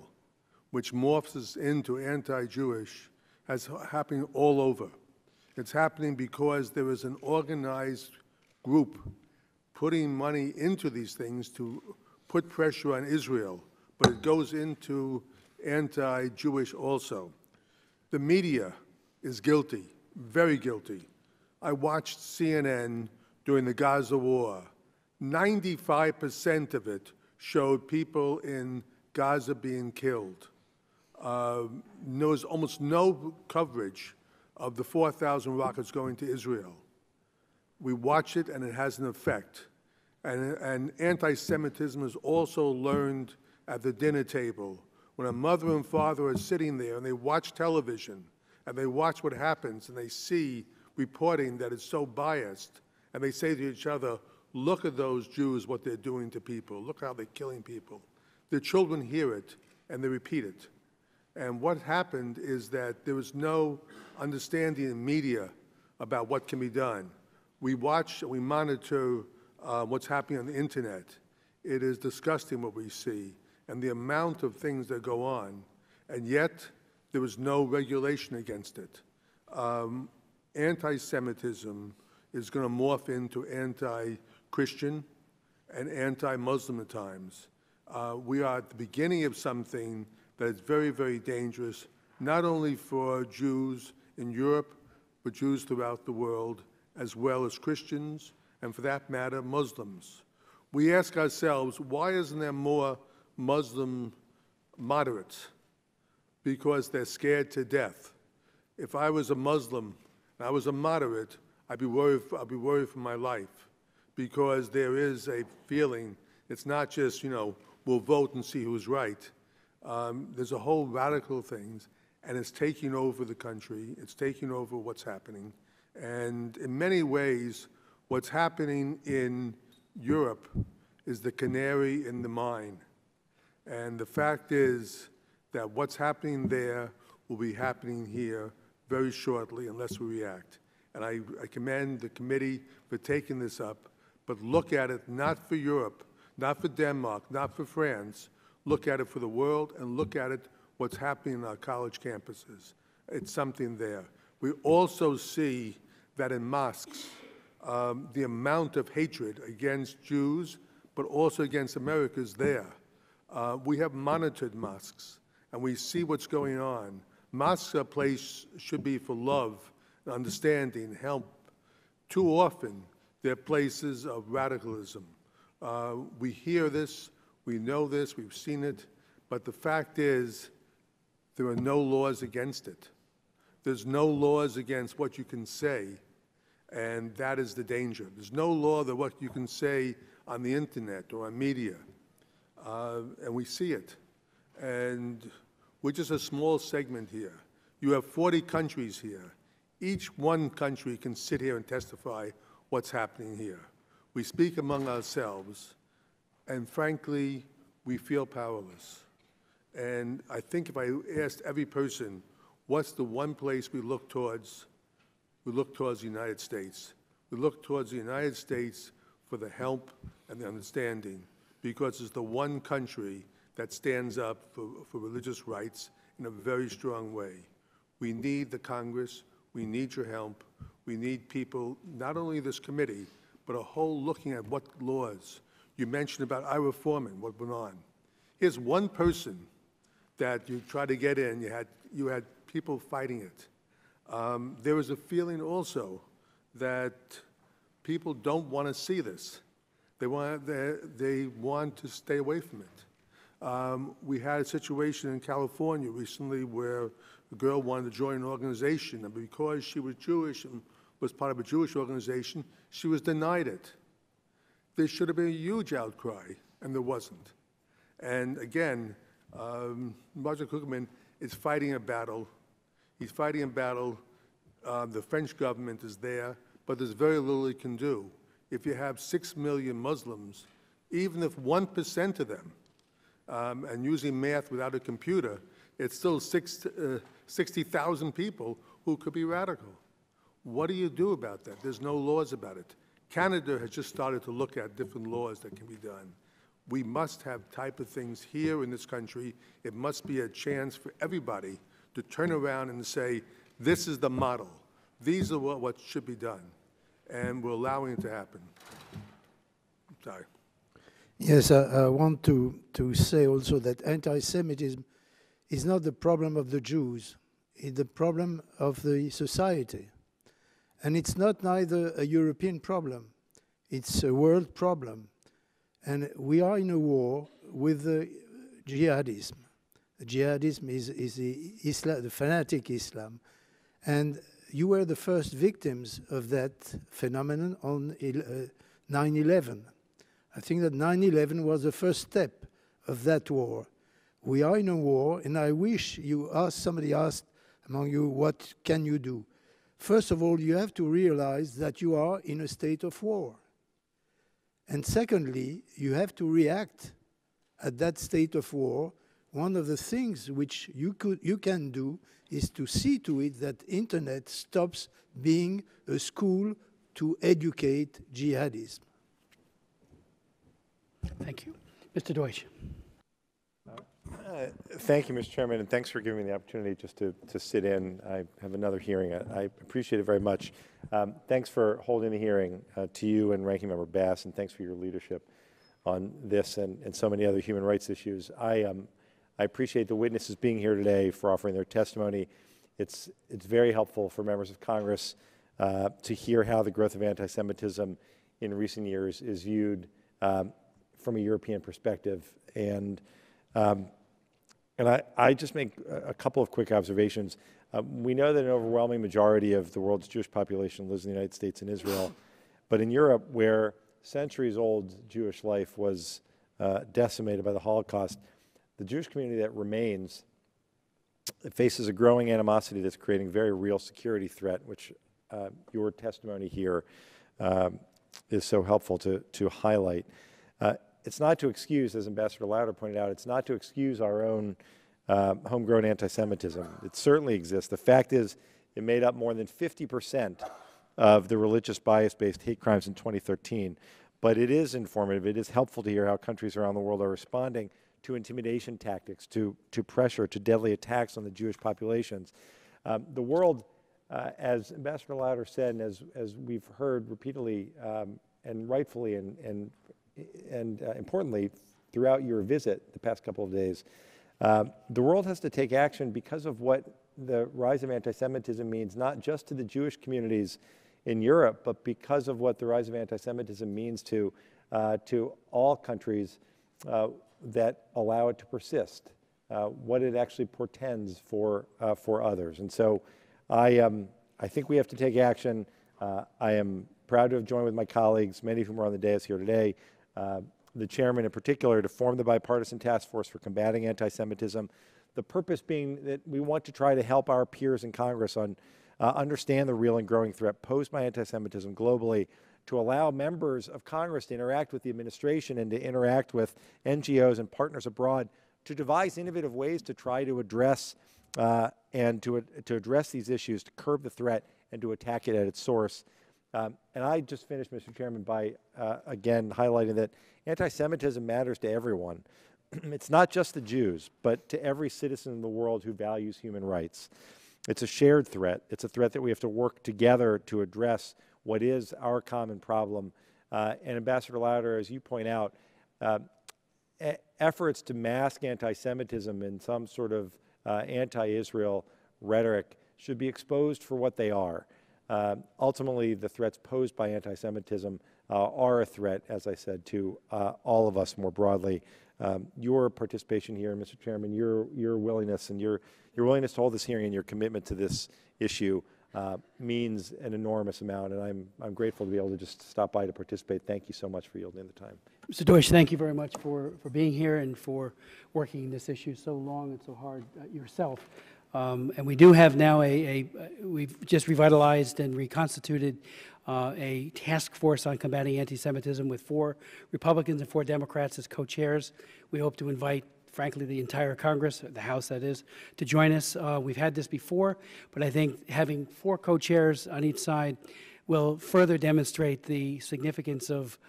which morphs into anti-Jewish, has happening all over. It's happening because there is an organized group putting money into these things to put pressure on Israel, but it goes into anti-Jewish also. The media is guilty, very guilty. I watched CNN during the Gaza war. 95% of it showed people in Gaza being killed. There was almost no coverage of the 4,000 rockets going to Israel. We watch it, and it has an effect. And anti-Semitism is also learned at the dinner table. When a mother and father are sitting there and they watch television, and they watch what happens, and they see reporting that is so biased, and they say to each other, look at those Jews, what they're doing to people. Look how they're killing people. The children hear it, and they repeat it. And what happened is that there was no understanding in media about what can be done. We watch, we monitor what's happening on the internet. It is disgusting what we see and the amount of things that go on, and yet there was no regulation against it. Anti-Semitism is going to morph into anti-Christian and anti-Muslim at times. We are at the beginning of something that is very, very dangerous, not only for Jews in Europe, but Jews throughout the world, as well as Christians, and for that matter, Muslims. We ask ourselves, why isn't there more Muslim moderates? Because they're scared to death. If I was a Muslim and I was a moderate, I'd be worried for my life, because there is a feeling, it's not just, we'll vote and see who's right. There's a whole radical things, and it's taking over the country. It's taking over what's happening. And in many ways, what's happening in Europe is the canary in the mine. And the fact is that what's happening there will be happening here very shortly unless we react. And I commend the committee for taking this up, but look at it not for Europe, not for Denmark, not for France. Look at it for the world, and look at it what's happening in our college campuses. It's something there. We also see that in mosques, the amount of hatred against Jews, but also against America is there. We have monitored mosques, and we see what's going on. Mosques are a place should be for love, understanding, help. Too often, they're places of radicalism. We hear this, we know this, we've seen it, but the fact is there are no laws against it. There's no laws against what you can say, And that is the danger. There's no law that what you can say on the internet or on media, and we see it. And we're just a small segment here. You have 40 countries here. Each one country can sit here and testify what's happening here. We speak among ourselves, and frankly, we feel powerless. And I think if I asked every person, what's the one place we look towards? We look towards the United States. We look towards the United States for the help and the understanding, because it's the one country that stands up for religious rights in a very strong way. We need the Congress. We need your help. We need people, not only this committee, but a whole looking at what laws. You mentioned about Ira Foreman, what went on. Here's one person that you try to get in. You had people fighting it. There was a feeling also that people don't want to see this. They want to stay away from it. We had a situation in California recently where a girl wanted to join an organization, and because she was Jewish and was part of a Jewish organization, she was denied it. There should have been a huge outcry, and there wasn't. And again, Roger Cukierman is fighting a battle. He's fighting a battle. The French government is there, but there's very little he can do. If you have 6 million Muslims, even if 1% of them, and using math without a computer, it's still 60,000 people who could be radical. What do you do about that? There's no laws about it. Canada has just started to look at different laws that can be done. We must have type of things here in this country. It must be a chance for everybody to turn around and say, this is the model. These are what should be done. And we're allowing it to happen. Sorry. Yes, I want to say also that anti-Semitism is not the problem of the Jews. It's the problem of the society. And it's not neither a European problem. It's a world problem. And we are in a war with the jihadism. The jihadism is the fanatic Islam. And you were the first victims of that phenomenon on 9/11. I think that 9/11 was the first step of that war. We are in a war, and I wish somebody asked among you, what can you do? First of all, you have to realize that you are in a state of war. And secondly, you have to react at that state of war. One of the things which you can do is to see to it that internet stops being a school to educate jihadism. Thank you. Mr. Deutsch. Thank you, Mr. Chairman, and thanks for giving me the opportunity just to sit in. I have another hearing. I appreciate it very much. Thanks for holding the hearing to you and Ranking Member Bass, and thanks for your leadership on this and so many other human rights issues. I appreciate the witnesses being here today for offering their testimony. It's very helpful for members of Congress to hear how the growth of anti-Semitism in recent years is viewed from a European perspective. And I just make a couple of quick observations. We know that an overwhelming majority of the world's Jewish population lives in the United States and Israel. But in Europe, where centuries-old Jewish life was decimated by the Holocaust, the Jewish community that remains faces a growing animosity that's creating a very real security threat, which your testimony here is so helpful to highlight. It's not to excuse, as Ambassador Lauder pointed out, it's not to excuse our own homegrown anti-Semitism. It certainly exists. The fact is, it made up more than 50% of the religious bias-based hate crimes in 2013. But it is informative. It is helpful to hear how countries around the world are responding to intimidation tactics, to pressure, to deadly attacks on the Jewish populations. The world, as Ambassador Lauder said, and as we've heard repeatedly and rightfully and importantly throughout your visit the past couple of days, the world has to take action because of what the rise of anti-Semitism means, not just to the Jewish communities in Europe, but because of what the rise of anti-Semitism means to all countries that allow it to persist, what it actually portends for others. And so I think we have to take action. I am proud to have joined with my colleagues, many of whom are on the dais here today, the chairman in particular, to form the bipartisan task force for combating anti-Semitism. The purpose being that we want to try to help our peers in Congress understand the real and growing threat posed by anti-Semitism globally, to allow members of Congress to interact with the administration and to interact with NGOs and partners abroad, to devise innovative ways to try to address to address these issues, to curb the threat, and to attack it at its source. And I just finished, Mr. Chairman, by again highlighting that anti-Semitism matters to everyone. It's not just the Jews, but to every citizen in the world who values human rights. It's a shared threat. It's a threat that we have to work together to address what is our common problem. And Ambassador Lauder, as you point out, efforts to mask anti-Semitism in some sort of anti-Israel rhetoric should be exposed for what they are. Ultimately, the threats posed by anti-Semitism are a threat, as I said, to all of us more broadly. Your participation here, Mr. Chairman, your willingness and your willingness to hold this hearing and your commitment to this issue means an enormous amount, and I'm grateful to be able to just stop by to participate. Thank you so much for yielding the time. Mr. Deutsch, thank you very much for being here and for working this issue so long and so hard yourself. And we do have now we've just revitalized and reconstituted a task force on combating anti-Semitism with 4 Republicans and 4 Democrats as co-chairs. We hope to invite, frankly, the entire Congress, the House that is, to join us. We've had this before, but I think having 4 co-chairs on each side will further demonstrate the significance of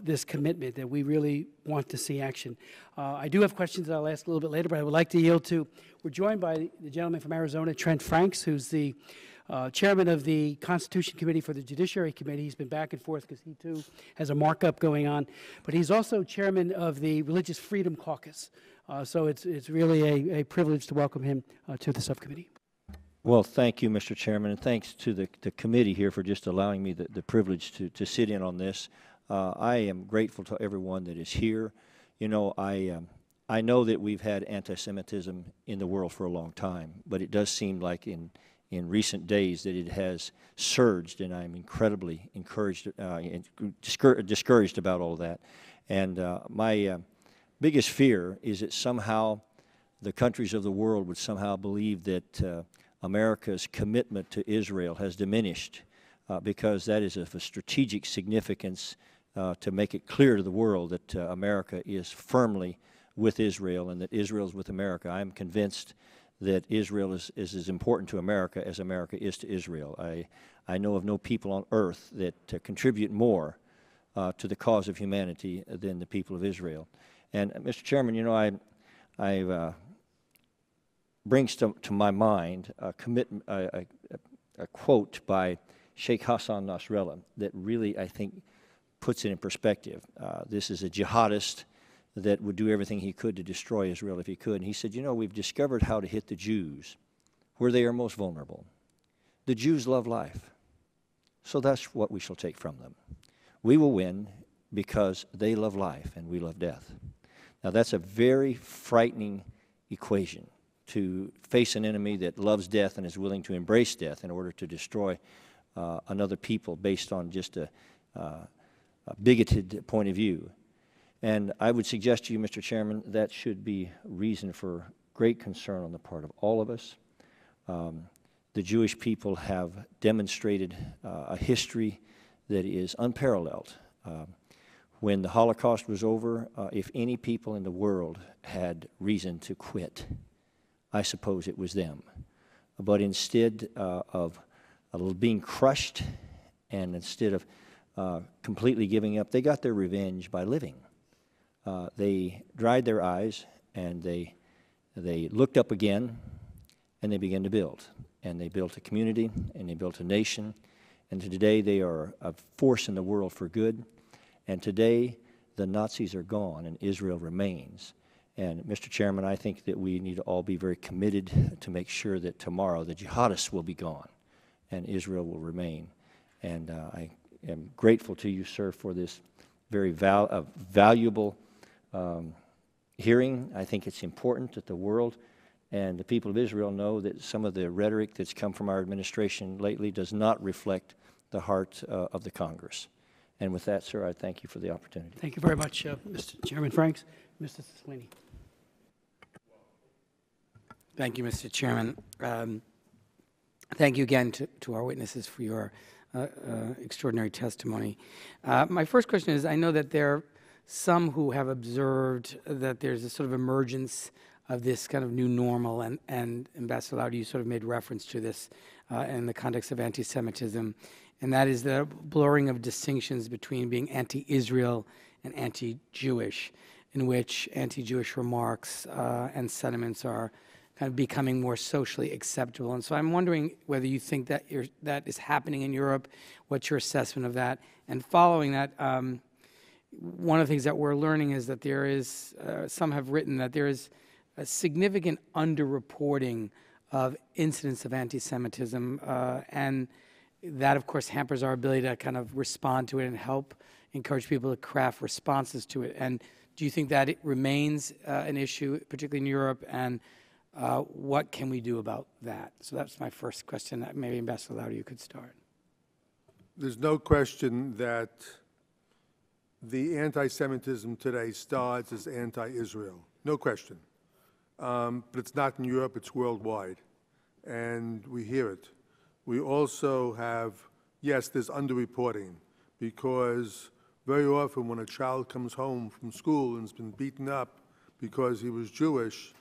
this commitment, that we really want to see action. I do have questions that I'll ask a little bit later, but I would like to yield to, we're joined by the gentleman from Arizona, Trent Franks, who's the chairman of the Constitution Committee for the Judiciary Committee. He's been back and forth because he too has a markup going on, but he's also chairman of the Religious Freedom Caucus. So it's really a privilege to welcome him to the subcommittee. Well, thank you, Mr. Chairman, and thanks to the committee here for just allowing me the privilege to sit in on this. I am grateful to everyone that is here. You know, I know that we've had anti-Semitism in the world for a long time, but it does seem like in recent days that it has surged, and I'm incredibly encouraged and discouraged about all that. And my biggest fear is that somehow the countries of the world would somehow believe that America's commitment to Israel has diminished because that is of a strategic significance to make it clear to the world that America is firmly with Israel and that Israel is with America. I am convinced that Israel is as important to America as America is to Israel. I know of no people on earth that contribute more to the cause of humanity than the people of Israel. And Mr. Chairman, you know, I brings to my mind a quote by Sheikh Hassan Nasrallah that really, I think, puts it in perspective. This is a jihadist that would do everything he could to destroy Israel if he could. And he said, you know, we've discovered how to hit the Jews where they are most vulnerable. The Jews love life, so that's what we shall take from them. We will win because they love life and we love death. Now, that's a very frightening equation, to face an enemy that loves death and is willing to embrace death in order to destroy another people based on just a bigoted point of view. And I would suggest to you, Mr. Chairman, that should be reason for great concern on the part of all of us. The Jewish people have demonstrated a history that is unparalleled. When the Holocaust was over, if any people in the world had reason to quit, I suppose it was them. But instead of being crushed and instead of completely giving up, they got their revenge by living. They dried their eyes and they looked up again and they began to build. And they built a community and they built a nation. And today they are a force in the world for good. And today the Nazis are gone and Israel remains. And Mr. Chairman, I think that we need to all be very committed to make sure that tomorrow the jihadists will be gone and Israel will remain. And I am grateful to you, sir, for this very valuable hearing. I think it's important that the world and the people of Israel know that some of the rhetoric that's come from our administration lately does not reflect the heart of the Congress. And with that, sir, I thank you for the opportunity. Thank you very much, Mr. Chairman Franks. Mr. Sweeney. Thank you, Mr. Chairman. Thank you again to our witnesses for your extraordinary testimony. My first question is, I know that there are some who have observed that there's a sort of emergence of this kind of new normal, and Ambassador Lauder, you sort of made reference to this in the context of anti-Semitism, and that is the blurring of distinctions between being anti-Israel and anti-Jewish, in which anti-Jewish remarks and sentiments are kind of becoming more socially acceptable. And so I'm wondering whether you think that that is happening in Europe, what's your assessment of that? And following that, one of the things that we're learning is that there is, some have written that there is a significant underreporting of incidents of anti-Semitism, and that, of course, hampers our ability to kind of respond to it and help encourage people to craft responses to it. And do you think that it remains an issue, particularly in Europe, and what can we do about that? So that's my first question. Maybe Ambassador Lauder, you could start. There's no question that the anti-Semitism today starts as anti-Israel. No question. But it's not in Europe, it's worldwide. And we hear it. We also have, yes, there's underreporting, because very often when a child comes home from school and has been beaten up because he was Jewish,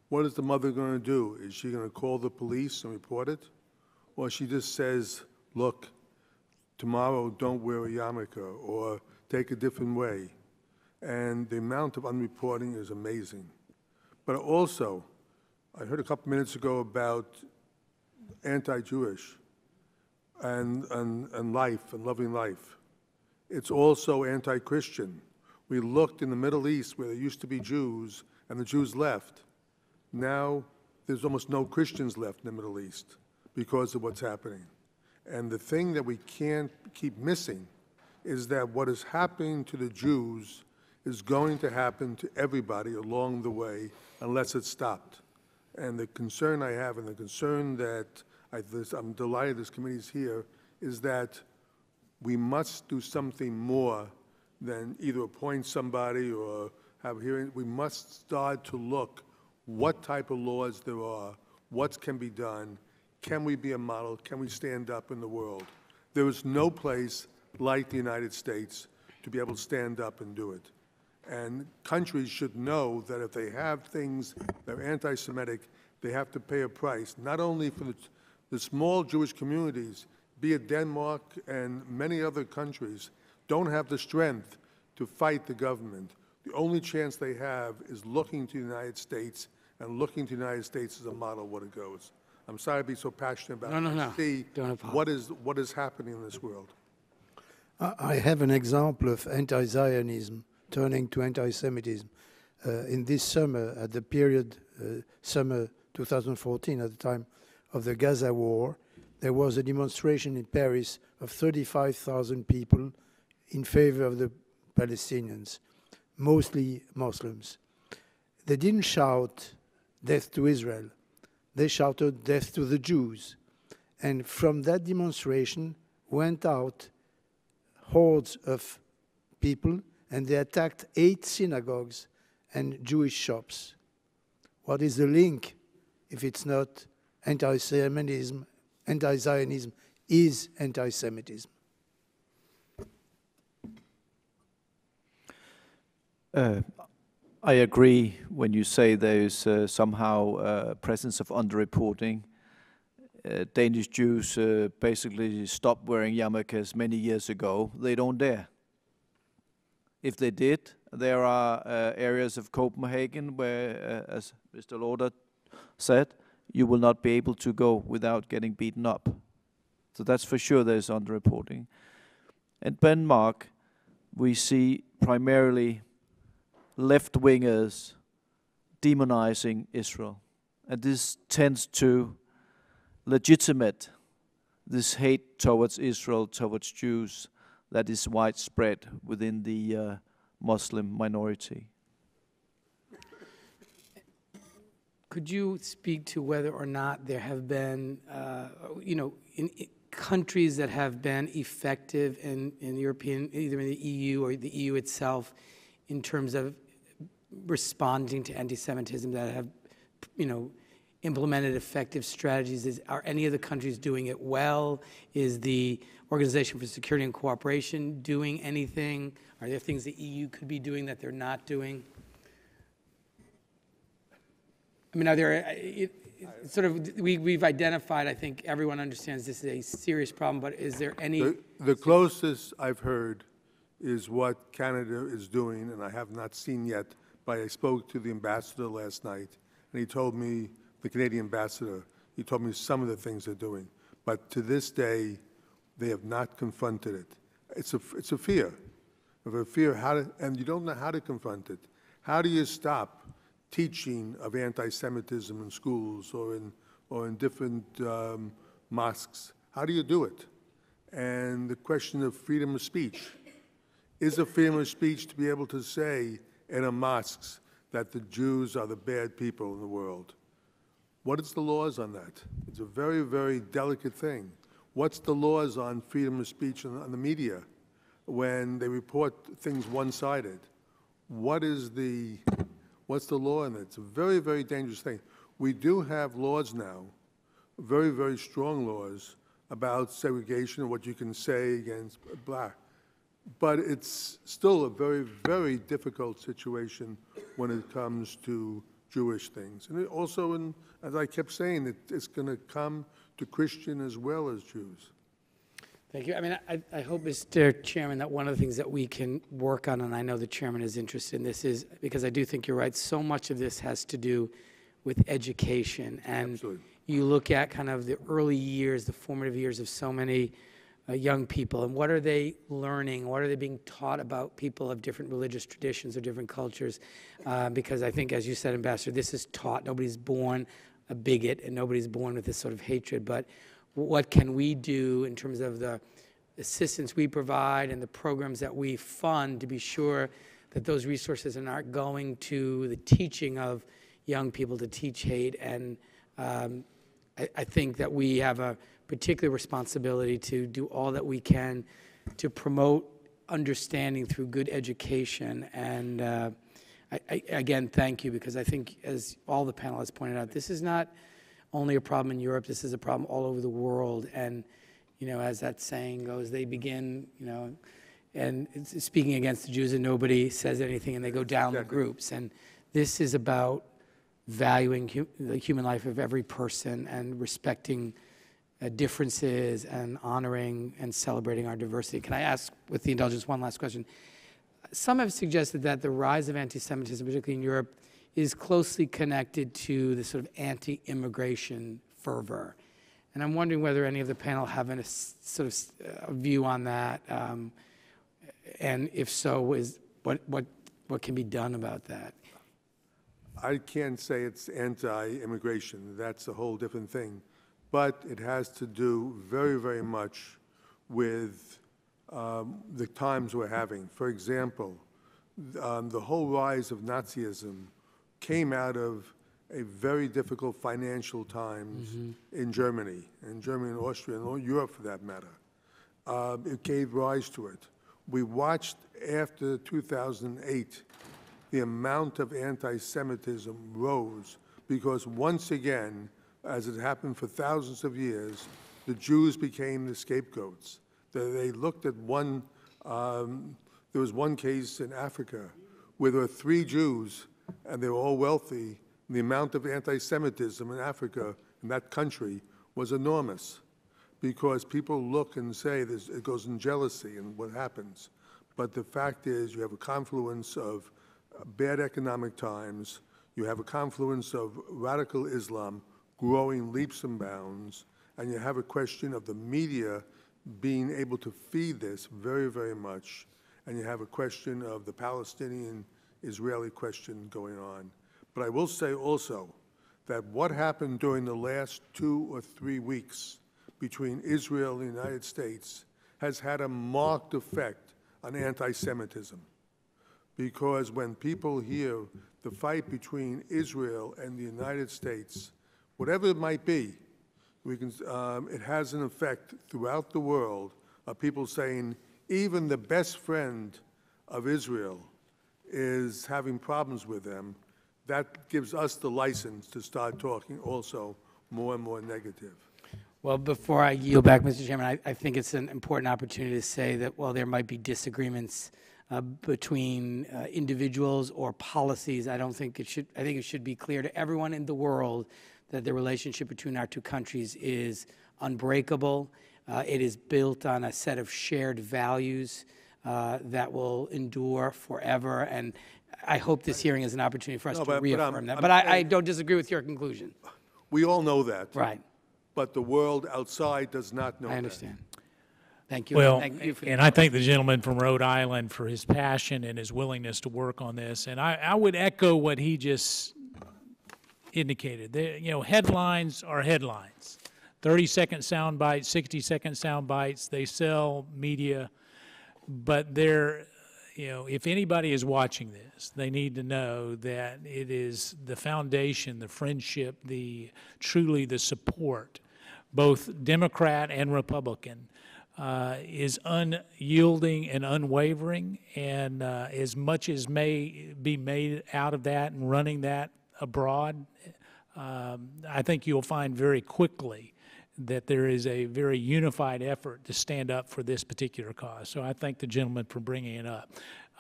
what is the mother going to do? Is she going to call the police and report it? Or she just says, look, tomorrow don't wear a yarmulke, or take a different way. And the amount of unreporting is amazing. But also, I heard a couple minutes ago about anti-Jewish and life and loving life. It's also anti-Christian. We looked in the Middle East where there used to be Jews, and the Jews left. Now there's almost no Christians left in the Middle East because of what's happening. And the thing that we can't keep missing is that what is happening to the Jews is going to happen to everybody along the way unless it's stopped. And the concern I have, and the concern that I'm delighted this committee is here, is that we must do something more than either appoint somebody or have hearings. We must start to look what type of laws there are, what can be done, can we be a model, can we stand up in the world? There is no place like the United States to be able to stand up and do it. And countries should know that if they have things that are anti-Semitic, they have to pay a price, not only for the small Jewish communities, be it Denmark and many other countries, don't have the strength to fight the government. The only chance they have is looking to the United States and looking to the United States as a model of what it goes. I'm sorry to be so passionate about it. No. See Don't apologize. what is happening in this world. I have an example of anti-Zionism turning to anti-Semitism. In this summer, at the period summer 2014, at the time of the Gaza war, there was a demonstration in Paris of 35,000 people in favor of the Palestinians, mostly Muslims. They didn't shout death to Israel. They shouted death to the Jews. And from that demonstration went out hordes of people, and they attacked 8 synagogues and Jewish shops. What is the link if it's not anti-Semitism? Anti-Zionism is anti-Semitism. I agree when you say there's somehow a presence of underreporting. Danish Jews basically stopped wearing yarmulkes many years ago. They don't dare. If they did, there are areas of Copenhagen where, as Mr. Lauder said, you will not be able to go without getting beaten up. So that's for sure there's underreporting. In Denmark, we see primarily left-wingers demonizing Israel. And this tends to legitimate this hate towards Israel, towards Jews, that is widespread within the Muslim minority. Could you speak to whether or not there have been, countries that have been effective in European, either in the EU or the EU itself, in terms of responding to anti-Semitism, that have, implemented effective strategies? Are any of the countries doing it well? Is the Organization for Security and Cooperation doing anything? Are there things the EU could be doing that they're not doing? I mean, are there, we've identified, I think everyone understands this is a serious problem, but is there any? The closest I've heard is what Canada is doing, and I have not seen yet, but I spoke to the ambassador last night, and he told me, the Canadian ambassador, he told me some of the things they're doing. But to this day, they have not confronted it. It's a fear. Of a fear, and you don't know how to confront it. How do you stop teaching of anti-Semitism in schools or in different mosques? How do you do it? And the question of freedom of speech. Is a freedom of speech to be able to say in a mosque that the Jews are the bad people in the world? What is the laws on that? It's a very, very delicate thing. What's the laws on freedom of speech on the media when they report things one-sided? What's the law in it? It's a very, very dangerous thing. We do have laws now, very, very strong laws about segregation and what you can say against black. But it's still a very, very difficult situation when it comes to Jewish things. And also, as I kept saying, it's going to come to Christian as well as Jews. Thank you. I mean, I hope, Mr. Chairman, that one of the things that we can work on, and I know the chairman is interested in this, is because I do think you're right, so much of this has to do with education. And Absolutely. You look at kind of the early years, the formative years of so many young people, and what are they learning? What are they being taught about people of different religious traditions or different cultures? Because I think, as you said, Ambassador, this is taught. Nobody's born a bigot, and nobody's born with this sort of hatred. But what can we do in terms of the assistance we provide and the programs that we fund to be sure that those resources are not going to the teaching of young people to teach hate? And I think that we have a particular responsibility to do all that we can to promote understanding through good education. And I again, thank you, because I think, as all the panelists pointed out, this is not only a problem in Europe, this is a problem all over the world. And, as that saying goes, they begin, and it's speaking against the Jews and nobody says anything, and they go down the groups. And this is about valuing the human life of every person and respecting differences and honoring and celebrating our diversity. Can I ask, with the indulgence, one last question? Some have suggested that the rise of anti-Semitism, particularly in Europe, is closely connected to the sort of anti-immigration fervor. And I'm wondering whether any of the panel have a sort of a view on that, and if so, what can be done about that? I can't say it's anti-immigration. That's a whole different thing. But it has to do very, very much with the times we're having. For example, the whole rise of Nazism came out of a very difficult financial times in Germany and Austria, and all Europe for that matter. It gave rise to it. We watched after 2008, the amount of anti-Semitism rose because once again, as it happened for thousands of years, the Jews became the scapegoats. They looked at there was one case in Africa where there were 3 Jews and they were all wealthy. The amount of anti-Semitism in Africa, in that country, was enormous because people look and say it goes in jealousy and what happens. But the fact is you have a confluence of bad economic times, you have a confluence of radical Islam growing leaps and bounds, and you have a question of the media being able to feed this very, very much, and you have a question of the Palestinian-Israeli question going on. But I will say also that what happened during the last 2 or 3 weeks between Israel and the United States has had a marked effect on anti-Semitism. Because when people hear the fight between Israel and the United States, whatever it might be, It has an effect throughout the world of people saying even the best friend of Israel is having problems with them. That gives us the license to start talking also more and more negative. Well, before I yield back, Mr. Chairman, I think it's an important opportunity to say that while there might be disagreements between individuals or policies, I think it should be clear to everyone in the world that the relationship between our two countries is unbreakable. It is built on a set of shared values that will endure forever. And I hope this hearing is an opportunity for us to reaffirm that. But I don't disagree with your conclusion. We all know that. Right. But the world outside does not know that. I understand. Thank you. Well, Thank you for and I thank the gentleman from Rhode Island for his passion and his willingness to work on this. And I would echo what he just indicated. Headlines are headlines. 30-second sound bites, 60-second sound bites, they sell media. But if anybody is watching this, they need to know that it is the foundation, the friendship, truly the support, both Democrat and Republican, is unyielding and unwavering. And as much as may be made out of that and running that abroad, I think you'll find very quickly that there is a very unified effort to stand up for this particular cause. So I thank the gentleman for bringing it up.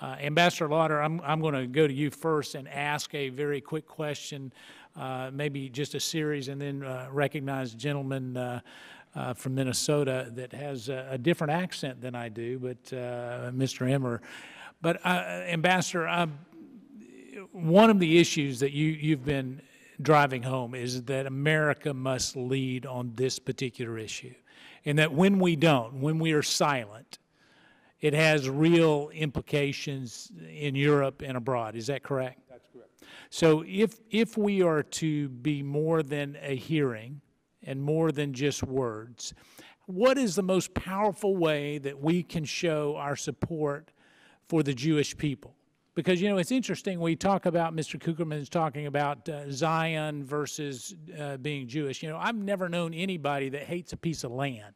Ambassador Lauder, I'm going to go to you first and ask a very quick question, maybe just a series, and then recognize the gentleman from Minnesota that has a different accent than I do, but Mr. Emmer. But Ambassador, one of the issues that you've been driving home is that America must lead on this particular issue, and that when we don't, when we are silent, it has real implications in Europe and abroad. Is that correct? That's correct. So if we are to be more than a hearing and more than just words, what is the most powerful way that we can show our support for the Jewish people? Because, it's interesting, we talk about, Mr. Cukierman is talking about Zion versus being Jewish. I've never known anybody that hates a piece of land.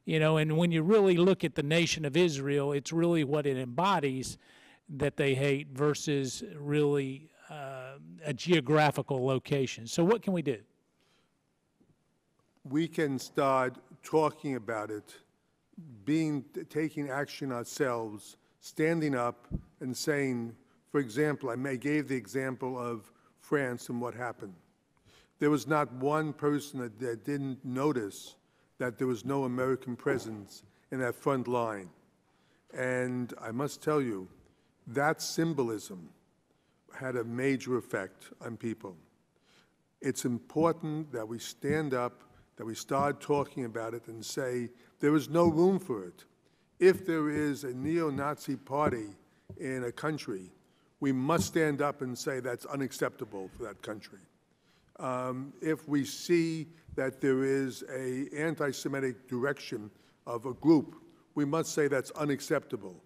And when you really look at the nation of Israel, it's really what it embodies that they hate versus really a geographical location. So what can we do? We can start talking about it, taking action ourselves, standing up and saying, for example, I gave the example of France and what happened. There was not one person that didn't notice that there was no American presence in that front line. And I must tell you, that symbolism had a major effect on people. It's important that we stand up, that we start talking about it and say there is no room for it. If there is a neo-Nazi party in a country, we must stand up and say that's unacceptable for that country. If we see that there is an anti-Semitic direction of a group, we must say that's unacceptable.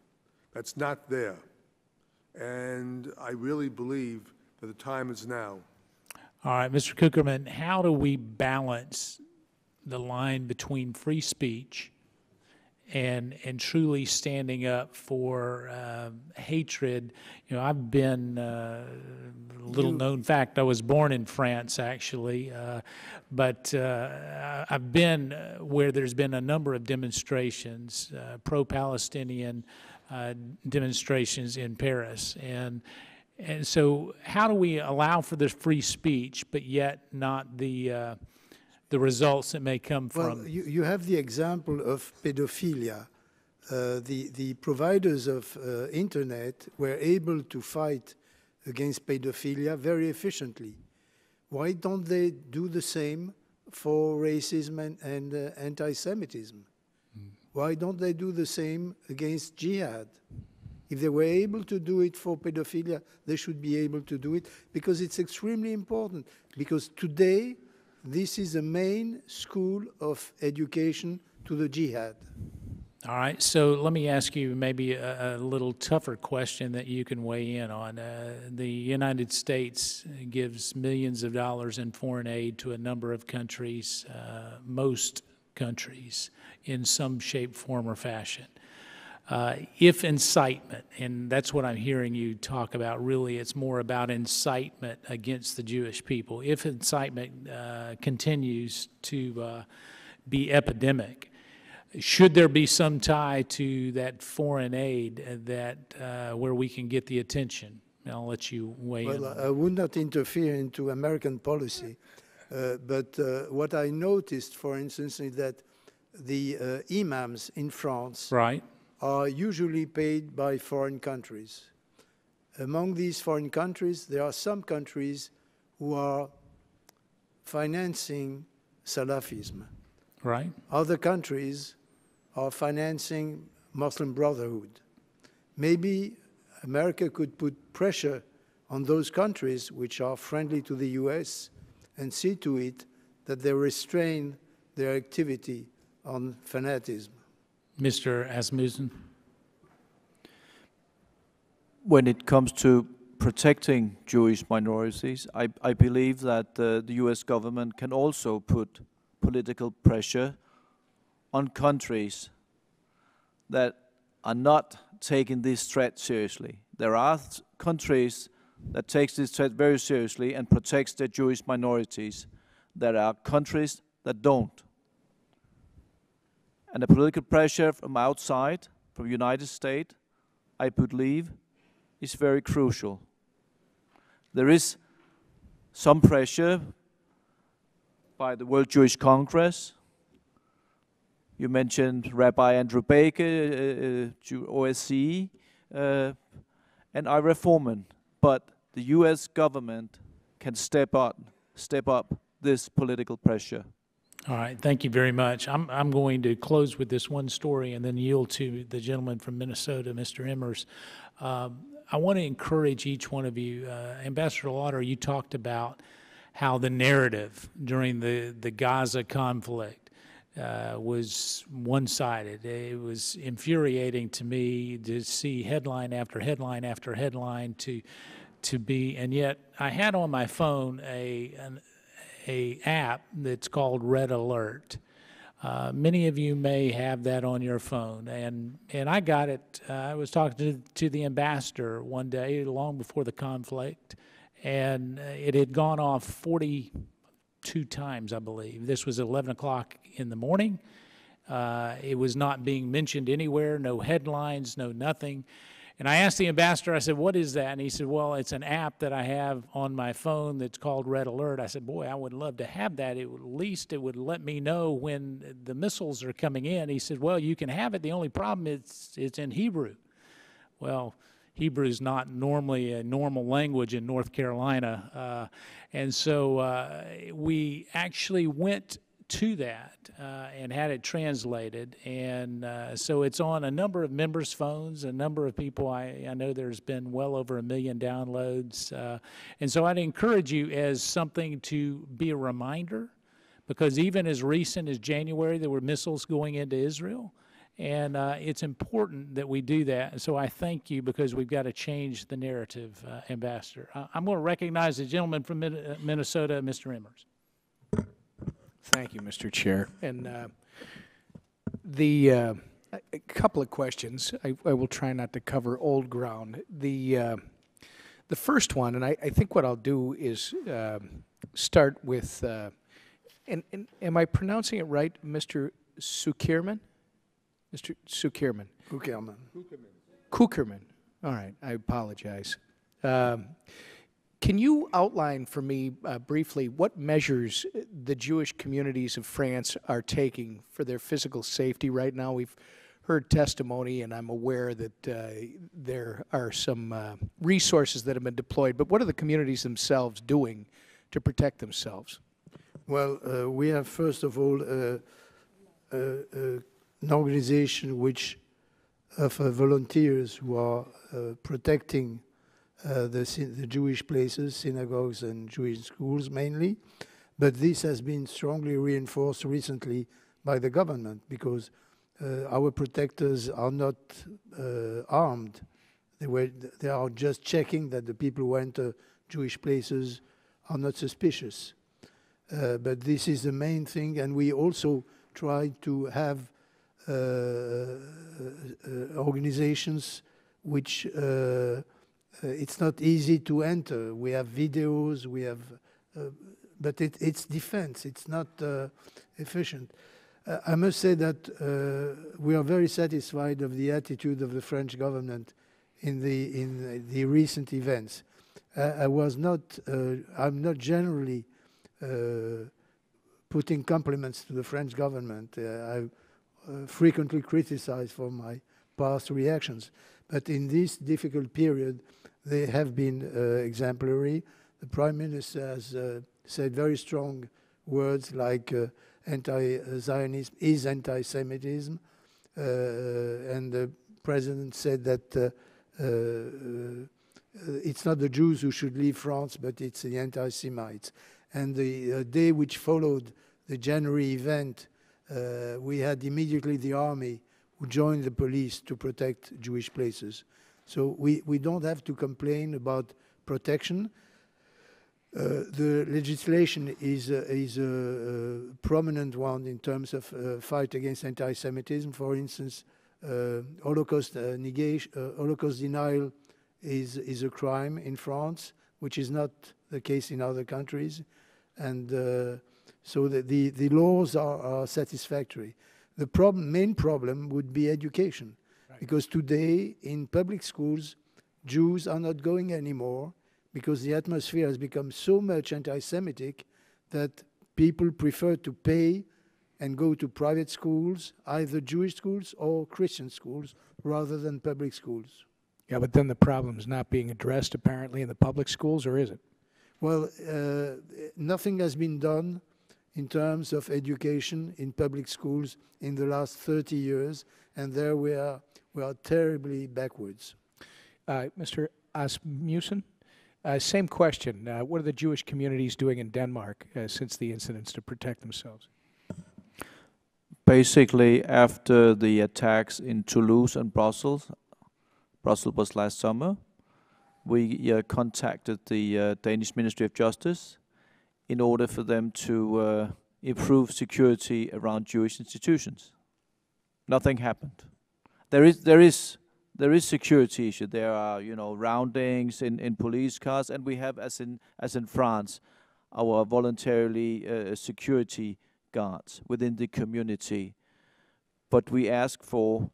That's not there. And I really believe that the time is now. All right, Mr. Cukierman, how do we balance the line between free speech and truly standing up for hatred? I've been, little known fact, I was born in France, actually, but I've been where there's been a number of demonstrations, pro-Palestinian demonstrations in Paris. And so how do we allow for the free speech, but yet not the results that may come from? Well, you have the example of pedophilia. The providers of internet were able to fight against pedophilia very efficiently. Why don't they do the same for racism and anti-Semitism? Why don't they do the same against jihad? If they were able to do it for pedophilia, they should be able to do it, because it's extremely important. Because today, this is the main school of education to the jihad. All right, so let me ask you maybe a little tougher question that you can weigh in on. The United States gives millions of dollars in foreign aid to a number of countries, most countries, in some shape, form, or fashion. If incitement, and that's what I'm hearing you talk about, really it's more about incitement against the Jewish people. If incitement continues to be epidemic, should there be some tie to that foreign aid that where we can get the attention? I'll let you weigh in. Well, I would not interfere into American policy, but what I noticed, for instance, is that the imams in France are usually paid by foreign countries. Among these foreign countries, there are some countries who are financing Salafism. Right. Other countries are financing Muslim Brotherhood. Maybe America could put pressure on those countries which are friendly to the US and see to it that they restrain their activity on fanatism. Mr. Asmussen? When it comes to protecting Jewish minorities, I believe that the US government can also put political pressure on countries that are not taking this threat seriously. There are countries that take this threat very seriously and protects their Jewish minorities. There are countries that don't. And the political pressure from outside, from the United States, I believe, is very crucial. There is some pressure by the World Jewish Congress. You mentioned Rabbi Andrew Baker, OSCE, and Ira Foreman. But the U.S. government can step up this political pressure. All right, thank you very much. I'm going to close with this one story and then yield to the gentleman from Minnesota, Mr. Emmers. I want to encourage each one of you. Ambassador Lauder, you talked about how the narrative during the Gaza conflict was one-sided. It was infuriating to me to see headline after headline after headline to be, and yet I had on my phone an app that's called Red Alert. Many of you may have that on your phone, and I got it. I was talking to the ambassador one day, long before the conflict, and it had gone off 42 times, I believe. This was 11 o'clock in the morning. It was not being mentioned anywhere, no headlines, no nothing. And I asked the ambassador, I said, what is that? And he said, well, it's an app that I have on my phone that's called Red Alert. I said, boy, I would love to have that. At least it would let me know when the missiles are coming in. He said, well, you can have it. The only problem is it's in Hebrew. Well, Hebrew is not normally a normal language in North Carolina. And so we actually went to that and had it translated, and so it's on a number of members' phones, a number of people. I know there's been well over 1 million downloads, and so I'd encourage you as something to be a reminder, because even as recent as January there were missiles going into Israel, and it's important that we do that. So I thank you, because we've got to change the narrative, Ambassador. I'm going to recognize the gentleman from Minnesota, Mr. Emmers. Thank you, Mr. Chair. And a couple of questions. I will try not to cover old ground. The first one, and I think what I'll do is start with, and am I pronouncing it right, Mr. Cukierman? Mr. Cukierman. Cukierman. Cukierman. All right, I apologize. Can you outline for me briefly what measures the Jewish communities of France are taking for their physical safety right now? We've heard testimony, and I'm aware that there are some resources that have been deployed, but what are the communities themselves doing to protect themselves? Well, we have, first of all, an organization of volunteers who are protecting the Jewish places, synagogues and Jewish schools mainly, but this has been strongly reinforced recently by the government, because our protectors are not armed. They are just checking that the people who enter Jewish places are not suspicious. But this is the main thing, and we also try to have organizations which it's not easy to enter. We have videos, we have, but it's defense. It's not efficient. I must say that we are very satisfied of the attitude of the French government in the recent events. I'm not generally putting compliments to the French government. I frequently criticized for my past reactions. But in this difficult period, they have been exemplary. The Prime Minister has said very strong words like anti-Zionism is anti-Semitism. And the President said that it's not the Jews who should leave France, but it's the anti-Semites. And the day which followed the January event, we had immediately the army who joined the police to protect Jewish places. So we don't have to complain about protection. The legislation is a prominent one in terms of fight against anti-Semitism. For instance, Holocaust denial is a crime in France, which is not the case in other countries. And so the laws are satisfactory. The main problem would be education. Right. Because today in public schools, Jews are not going anymore because the atmosphere has become so much anti-Semitic that people prefer to pay and go to private schools, either Jewish schools or Christian schools, rather than public schools. Yeah, but then the problem's not being addressed apparently in the public schools, or is it? Well, nothing has been done in terms of education in public schools in the last 30 years, and there we are terribly backwards. Mr. Asmussen, same question. What are the Jewish communities doing in Denmark since the incidents to protect themselves? Basically, after the attacks in Toulouse and Brussels was last summer, we contacted the Danish Ministry of Justice in order for them to improve security around Jewish institutions. Nothing happened. There is security issue. There are roundings in police cars, and we have, as in France, our voluntarily security guards within the community. But we ask for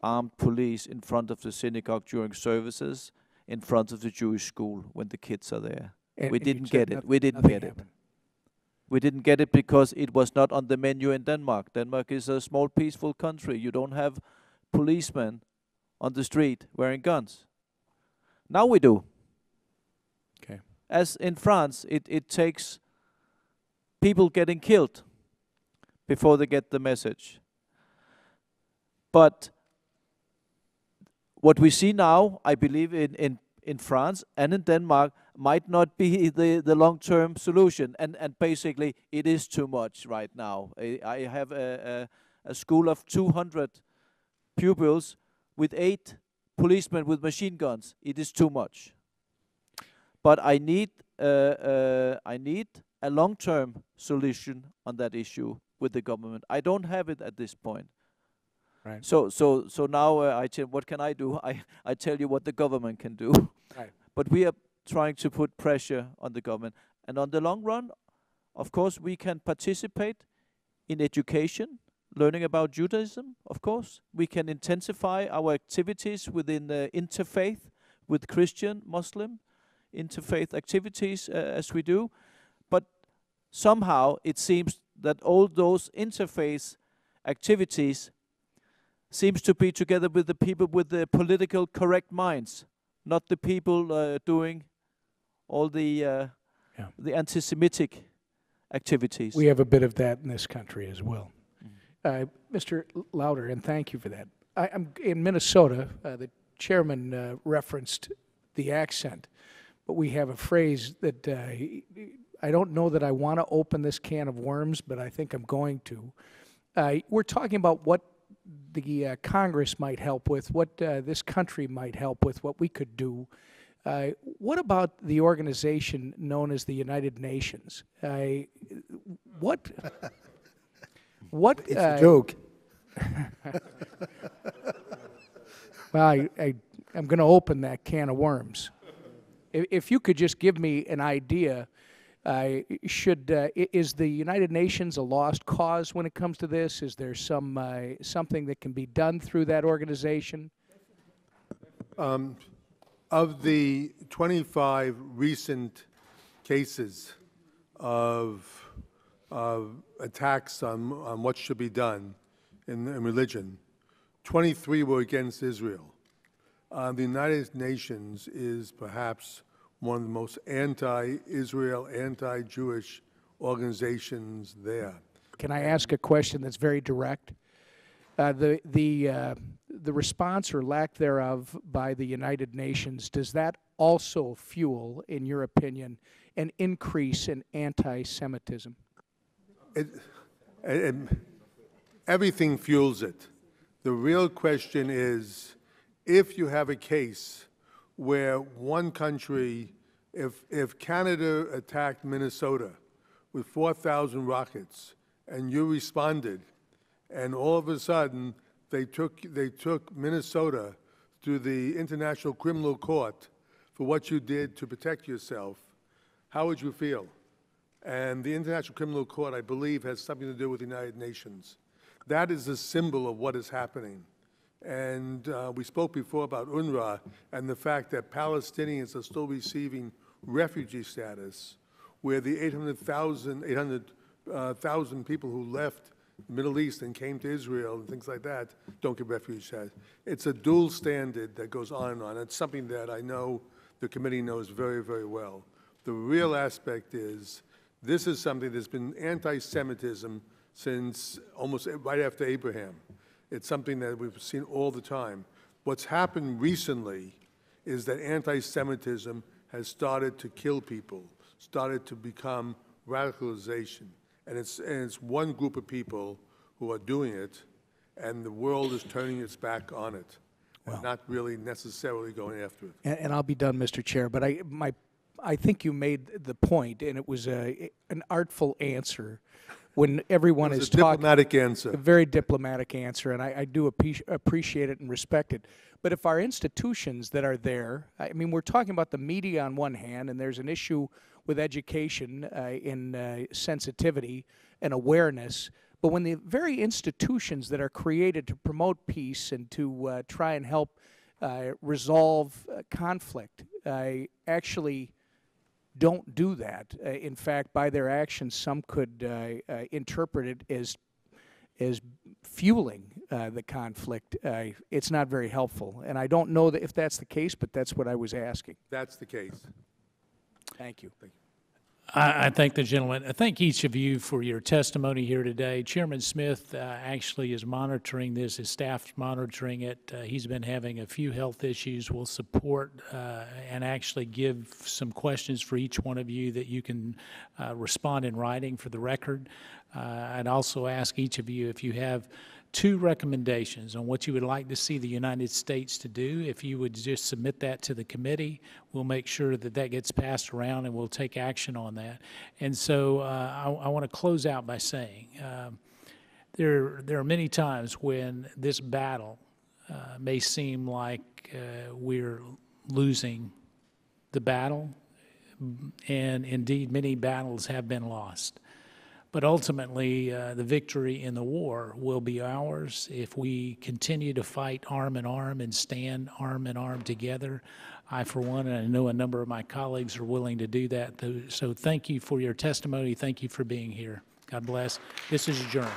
armed police in front of the synagogue during services, in front of the Jewish school when the kids are there. We didn't get it. We didn't get it. We didn't get it because it was not on the menu in Denmark. Denmark is a small, peaceful country. You don't have policemen on the street wearing guns. Now we do. Okay. As in France, it takes people getting killed before they get the message. But what we see now, I believe, in France and in Denmark might not be the long-term solution. And basically, it is too much right now. I have a school of 200 pupils with 8 policemen with machine guns. It is too much. But I need a long-term solution on that issue with the government. I don't have it at this point. Right. So now what can I do? I tell you what the government can do. Right. But we are trying to put pressure on the government. And on the long run, of course, we can participate in education, learning about Judaism, of course. We can intensify our activities within interfaith with Christian, Muslim, interfaith activities as we do. But somehow it seems that all those interfaith activities seems to be together with the people with the political correct minds, not the people doing all the anti-Semitic activities. We have a bit of that in this country as well. Mr. Lauder, and thank you for that. I'm in Minnesota. The chairman referenced the accent, but we have a phrase that I don't know that I want to open this can of worms, but I think I'm going to. We're talking about what the Congress might help with, what this country might help with, what we could do. What about the organization known as the United Nations? What? It's a joke. Well, I'm going to open that can of worms. If you could just give me an idea, is the United Nations a lost cause when it comes to this? Is there something that can be done through that organization? Of the 25 recent cases of attacks on what should be done in religion, 23 were against Israel. The United Nations is perhaps one of the most anti-Israel, anti-Jewish organizations there. Can I ask a question that's very direct? The response or lack thereof by the United Nations, does that also fuel, in your opinion, an increase in anti-Semitism? Everything fuels it. The real question is, if you have a case where one country, if Canada attacked Minnesota with 4,000 rockets and you responded, and all of a sudden they took Minnesota to the International Criminal Court for what you did to protect yourself, how would you feel? And the International Criminal Court, I believe, has something to do with the United Nations. That is a symbol of what is happening. And we spoke before about UNRWA and the fact that Palestinians are still receiving refugee status, where the 800,000 people who left the Middle East and came to Israel and things like that don't get refugee status. It's a dual standard that goes on and on. It's something that I know the committee knows very, very well. The real aspect is this is something that's been anti-Semitism since almost right after Abraham. It's something that we've seen all the time. What's happened recently is that anti-Semitism has started to kill people, started to become radicalization. And it's one group of people who are doing it, and the world is turning its back on it, and not really necessarily going after it. And I'll be done, Mr. Chair, but I think you made the point, and it was an artful answer when everyone is talking. A diplomatic answer. A very diplomatic answer, and I do appreciate it and respect it. But if our institutions that are there, I mean, we're talking about the media on one hand, and there's an issue with education in sensitivity and awareness, but when the very institutions that are created to promote peace and to try and help resolve conflict actually don't do that. In fact, by their actions, some could interpret it as fueling the conflict. It's not very helpful. And I don't know if that's the case, but that's what I was asking. That's the case. Thank you. Thank you. I thank the gentleman. I thank each of you for your testimony here today. Chairman Smith actually is monitoring this. His staff's monitoring it. He's been having a few health issues. We'll support and actually give some questions for each one of you that you can respond in writing for the record. I'd also ask each of you if you have 2 recommendations on what you would like to see the United States to do. If you would just submit that to the committee, we'll make sure that that gets passed around and we'll take action on that. And so I want to close out by saying there are many times when this battle may seem like we're losing the battle, and indeed many battles have been lost. But ultimately, the victory in the war will be ours if we continue to fight arm in arm and stand arm in arm together. I, for one, and I know a number of my colleagues are willing to do that. So thank you for your testimony. Thank you for being here. God bless. This is adjourned.